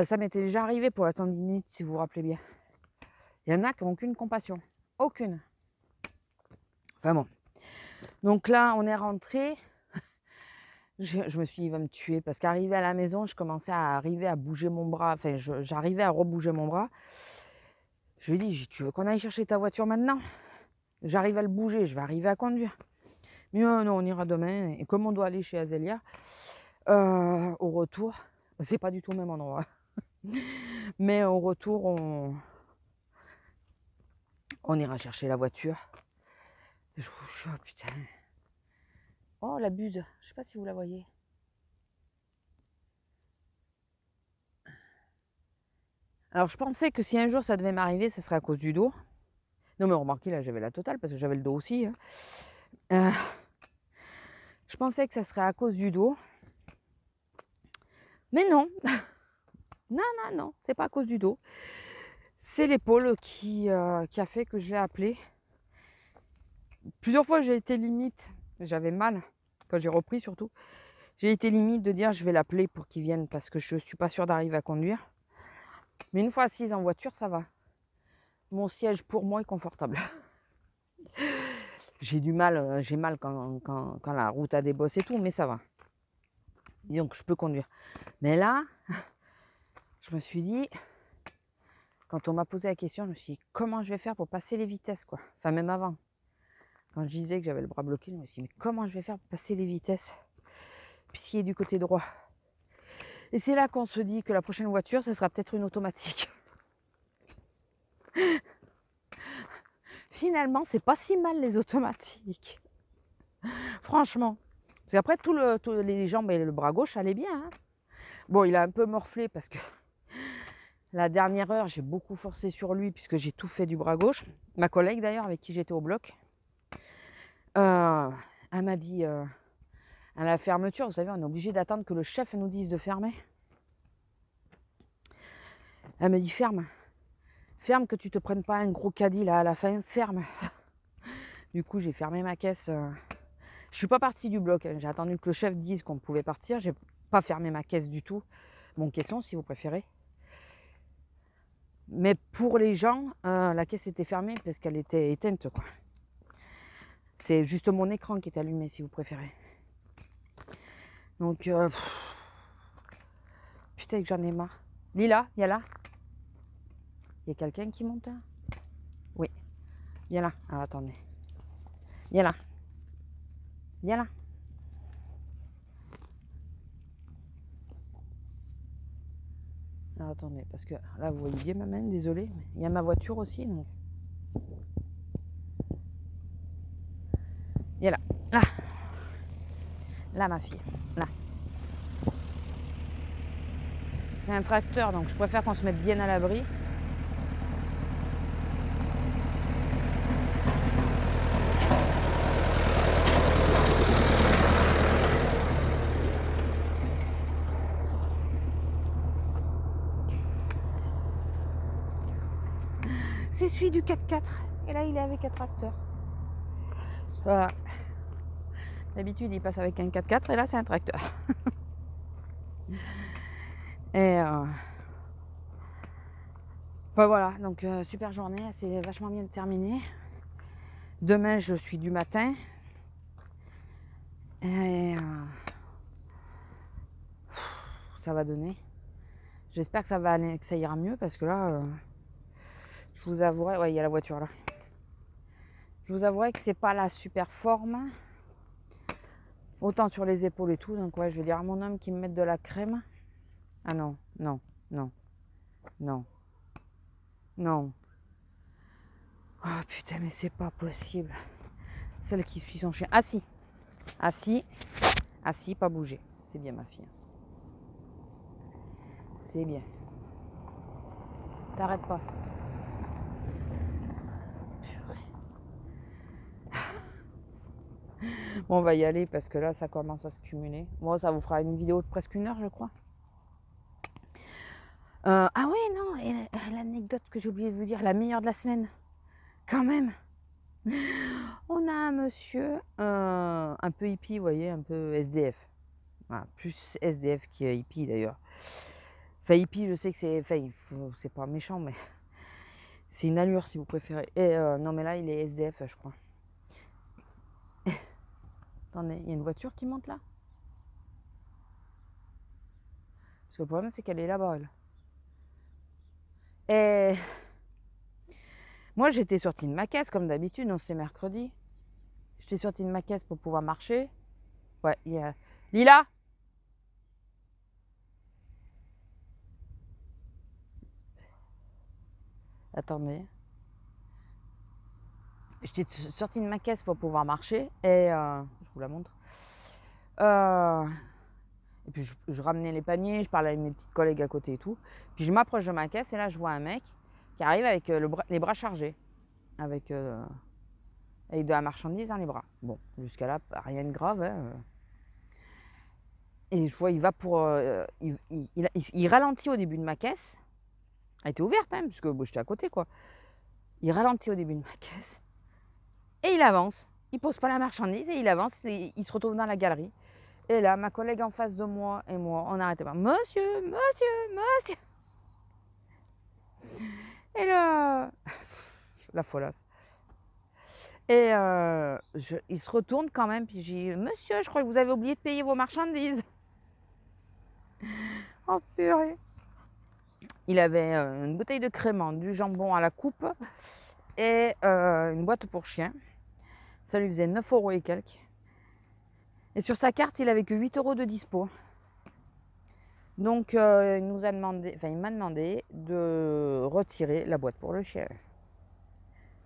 Ça m'était déjà arrivé pour la tendinite, si vous vous rappelez bien. Il y en a qui n'ont aucune compassion. Aucune. Enfin bon. Donc là, on est rentré. Je me suis dit, il va me tuer. Parce qu'arrivé à la maison, je commençais à arriver à bouger mon bras. Enfin, j'arrivais à rebouger mon bras. Je lui ai dit, tu veux qu'on aille chercher ta voiture maintenant? J'arrive à le bouger, je vais arriver à conduire. Mais non, on ira demain. Et comme on doit aller chez Azélia, au retour, c'est pas du tout le même endroit. Mais au retour, on ira chercher la voiture. Je vous jure, putain. Oh, la buse. Je sais pas si vous la voyez. Alors, je pensais que si un jour ça devait m'arriver, ça serait à cause du dos. Non, mais remarquez, là, j'avais la totale parce que j'avais le dos aussi. Hein. Je pensais que ça serait à cause du dos. Mais non. Non, c'est pas à cause du dos. C'est l'épaule qui a fait que je l'ai appelé. Plusieurs fois, j'ai été limite. J'avais mal, quand j'ai repris surtout. J'ai été limite de dire je vais l'appeler pour qu'il vienne parce que je suis pas sûre d'arriver à conduire. Mais une fois assise en voiture, ça va. Mon siège pour moi est confortable. J'ai du mal, j'ai mal quand la route a des bosses et tout, mais ça va. Disons que je peux conduire. Mais là, je me suis dit, quand on m'a posé la question, je me suis dit comment je vais faire pour passer les vitesses, quoi. Enfin, même avant. Quand je disais que j'avais le bras bloqué, je me suis dit, mais comment je vais faire pour passer les vitesses puisqu'il est du côté droit. Et c'est là qu'on se dit que la prochaine voiture, ce sera peut-être une automatique. Finalement, c'est pas si mal les automatiques. Franchement. Parce qu'après, les jambes et le bras gauche allaient bien. Hein. Bon, il a un peu morflé parce que la dernière heure, j'ai beaucoup forcé sur lui puisque j'ai tout fait du bras gauche. Ma collègue d'ailleurs, avec qui j'étais au bloc, elle m'a dit à la fermeture, vous savez, on est obligé d'attendre que le chef nous dise de fermer. Elle me dit ferme. Ferme, que tu te prennes pas un gros caddie là à la fin, ferme. Du coup, j'ai fermé ma caisse. Je suis pas partie du bloc. Hein. J'ai attendu que le chef dise qu'on pouvait partir. J'ai pas fermé ma caisse du tout. Mon caisson, si vous préférez. Mais pour les gens, la caisse était fermée parce qu'elle était éteinte, quoi. C'est juste mon écran qui est allumé, si vous préférez. Donc, putain que j'en ai marre. Lila, il y a là. Il y a quelqu'un qui monte là? Oui. Il y a là. Alors, attendez. Il y a là. Il y a là. Alors, attendez, parce que là, vous voyez bien ma main, désolé. Il y a ma voiture aussi, donc. Il y a là. Là. Là, ma fille. Là. C'est un tracteur, donc je préfère qu'on se mette bien à l'abri. C'est celui du 4x4. Et là, il est avec un tracteur. Voilà. D'habitude, il passe avec un 4x4 et là, c'est un tracteur. Et enfin, voilà, donc super journée, c'est vachement bien terminé. Demain, je suis du matin. Et ça va donner. J'espère que ça va aller, que ça ira mieux parce que là, je vous avouerai, ouais, il y a la voiture là. Je vous avouerai que c'est pas la super forme. Autant sur les épaules et tout. Donc ouais, je vais dire à mon homme qu'il me mette de la crème. Ah non, non, non, non, non. Oh putain, mais c'est pas possible. Celle qui suit son chien. Assis. Assis. Assis, pas bouger. C'est bien ma fille. C'est bien. T'arrêtes pas. Bon, on va y aller parce que là, ça commence à se cumuler. Bon, ça vous fera une vidéo de presque 1 heure, je crois. Ah oui, non, et l'anecdote que j'ai oublié de vous dire, la meilleure de la semaine. Quand même. On a un monsieur un peu hippie, vous voyez, un peu SDF. Voilà, plus SDF que hippie d'ailleurs. Enfin, hippie, je sais que c'est. Enfin, c'est pas méchant, mais c'est une allure si vous préférez. Et non, mais là, il est SDF, je crois. Attendez, il y a une voiture qui monte là? Parce que le problème, c'est qu'elle est là-bas, elle. Et Moi, j'étais sortie de ma caisse, comme d'habitude. Non, c'était mercredi. J'étais sortie de ma caisse pour pouvoir marcher. Ouais, il y a... Lila! Attendez. J'étais sortie de ma caisse pour pouvoir marcher. Et je vous la montre. Et puis je ramenais les paniers, je parlais avec mes petites collègues à côté et tout. Puis je m'approche de ma caisse et là je vois un mec qui arrive avec les bras chargés. Avec de la marchandise dans les bras. Bon, jusqu'à là, rien de grave. Hein. Et je vois, il va pour... il ralentit au début de ma caisse. Elle était ouverte, hein, puisque bon, j'étais à côté, quoi. Il ralentit au début de ma caisse. Et il avance. Il pose pas la marchandise et il avance. Et il se retrouve dans la galerie. Et là, ma collègue en face de moi et moi, on n'arrêtait pas. Monsieur, monsieur, monsieur. Et là, la folasse. Et il se retourne quand même, puis j'ai dit, monsieur, je crois que vous avez oublié de payer vos marchandises. Oh purée. Il avait une bouteille de crément, du jambon à la coupe et une boîte pour chien. Ça lui faisait 9 € et quelques. Et sur sa carte, il avait que 8 € de dispo. Donc il m'a demandé de retirer la boîte pour le chien.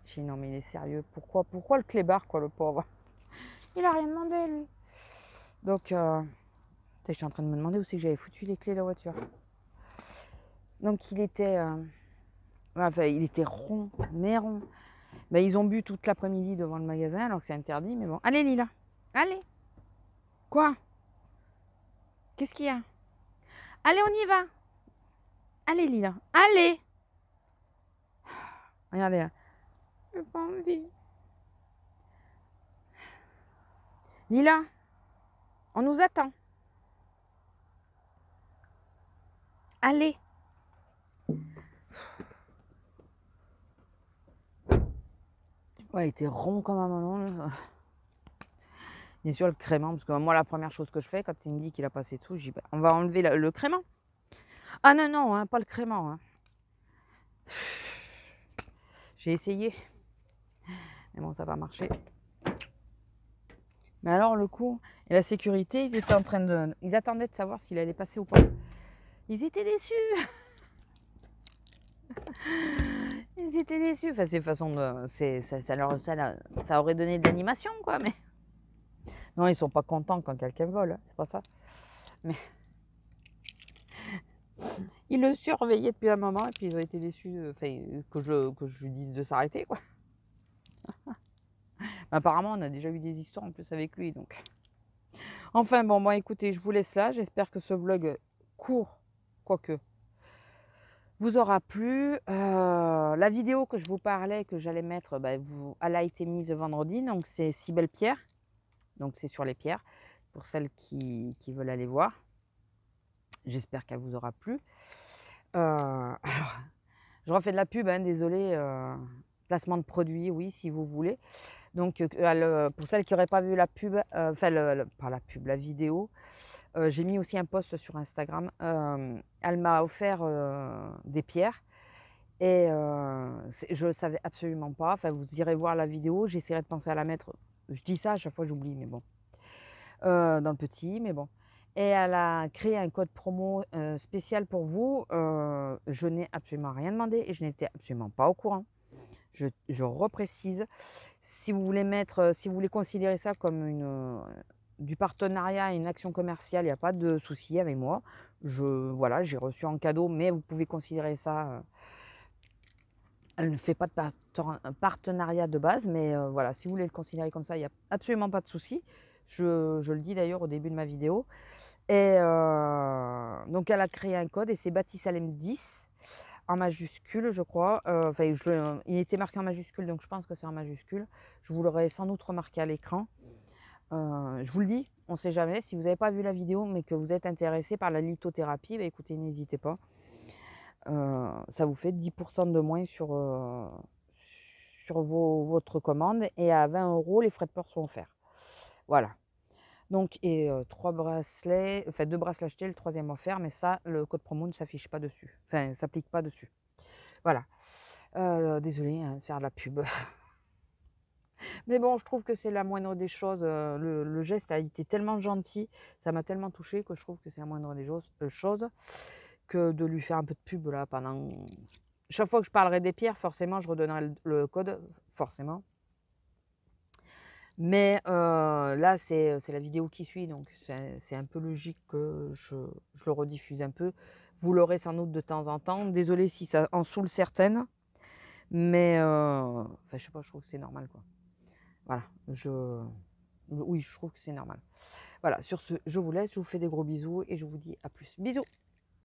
J'ai dit non mais il est sérieux, pourquoi le clébard quoi, le pauvre? Il a rien demandé lui. Donc je suis en train de me demander où c'est que j'avais foutu les clés de la voiture. Donc il était rond, mais rond. Ben, ils ont bu toute l'après-midi devant le magasin alors que c'est interdit, mais bon. Allez Lila, allez. Quoi? Qu'est-ce qu'il y a? Allez, on y va. Allez Lila, allez. Regardez là. J'ai pas envie. Lila, on nous attend. Allez. Ouais, il était rond comme un melon. Bien sûr, le crément, parce que moi, la première chose que je fais, quand il me dit qu'il a passé tout, je dis, bah, on va enlever le crément. Ah non, non, hein, pas le crément. Hein. J'ai essayé. Mais bon, ça va marcher. Mais alors, le coup, et la sécurité, ils étaient en train de... Ils attendaient de savoir s'il allait passer ou pas. Ils étaient déçus. Ils étaient déçus. Enfin, c'est façon de... Ça aurait donné de l'animation, quoi, mais... Non, ils sont pas contents quand quelqu'un vole, hein, c'est pas ça. Mais... Ils le surveillaient depuis un moment et puis ils ont été déçus que je lui dise de s'arrêter, quoi. Apparemment, on a déjà eu des histoires en plus avec lui, donc... Enfin, bon, moi, écoutez, je vous laisse là. J'espère que ce vlog court, quoique, vous aura plu. La vidéo que je vous parlais, que j'allais mettre, elle a été mise vendredi. Donc, c'est Cybèle Pierre. Donc, c'est sur les pierres, pour celles qui veulent aller voir. J'espère qu'elle vous aura plu. Alors, je refais de la pub, hein, désolé. Placement de produits, oui, si vous voulez. Donc, pour celles qui n'auraient pas vu la pub, pas la pub, la vidéo, j'ai mis aussi un post sur Instagram. Elle m'a offert des pierres et je ne le savais absolument pas. Enfin, vous irez voir la vidéo, j'essaierai de penser à la mettre. Je dis ça, à chaque fois j'oublie, mais bon. Dans le petit, mais bon. Et elle a créé un code promo spécial pour vous. Je n'ai absolument rien demandé et je n'étais absolument pas au courant. Je reprécise. Si vous voulez si vous voulez considérer ça comme du partenariat, une action commerciale, il n'y a pas de souci avec moi. Voilà, j'ai reçu en cadeau, mais vous pouvez considérer ça. Elle ne fait pas de partenariat de base, mais voilà, si vous voulez le considérer comme ça, il n'y a absolument pas de souci. Je le dis d'ailleurs au début de ma vidéo. Et donc elle a créé un code et c'est Batisalem 10 en majuscule, je crois. Il était marqué en majuscule, donc je pense que c'est en majuscule. Je vous l'aurai sans doute remarqué à l'écran. Je vous le dis, on ne sait jamais. Si vous n'avez pas vu la vidéo, mais que vous êtes intéressé par la lithothérapie, écoutez, n'hésitez pas. Ça vous fait 10% de moins sur votre commande. Et à 20 €, les frais de port sont offerts. Voilà. Donc, et 3 bracelets, enfin 2 bracelets achetés, le 3e offert, mais ça, le code promo ne s'affiche pas dessus. Enfin, ne s'applique pas dessus. Voilà. Désolée, hein, de faire de la pub. Mais bon, je trouve que c'est la moindre des choses. Le geste a été tellement gentil, ça m'a tellement touchée que je trouve que c'est la moindre des choses que de lui faire un peu de pub là pendant. Chaque fois que je parlerai des pierres, forcément, je redonnerai le code, forcément. Mais là, c'est la vidéo qui suit, donc c'est un peu logique que je le rediffuse un peu. Vous l'aurez sans doute de temps en temps. Désolée si ça en saoule certaines, mais enfin, je sais pas, je trouve que c'est normal, quoi. Voilà, oui, je trouve que c'est normal. Voilà, sur ce, je vous laisse, je vous fais des gros bisous et je vous dis à plus. Bisous!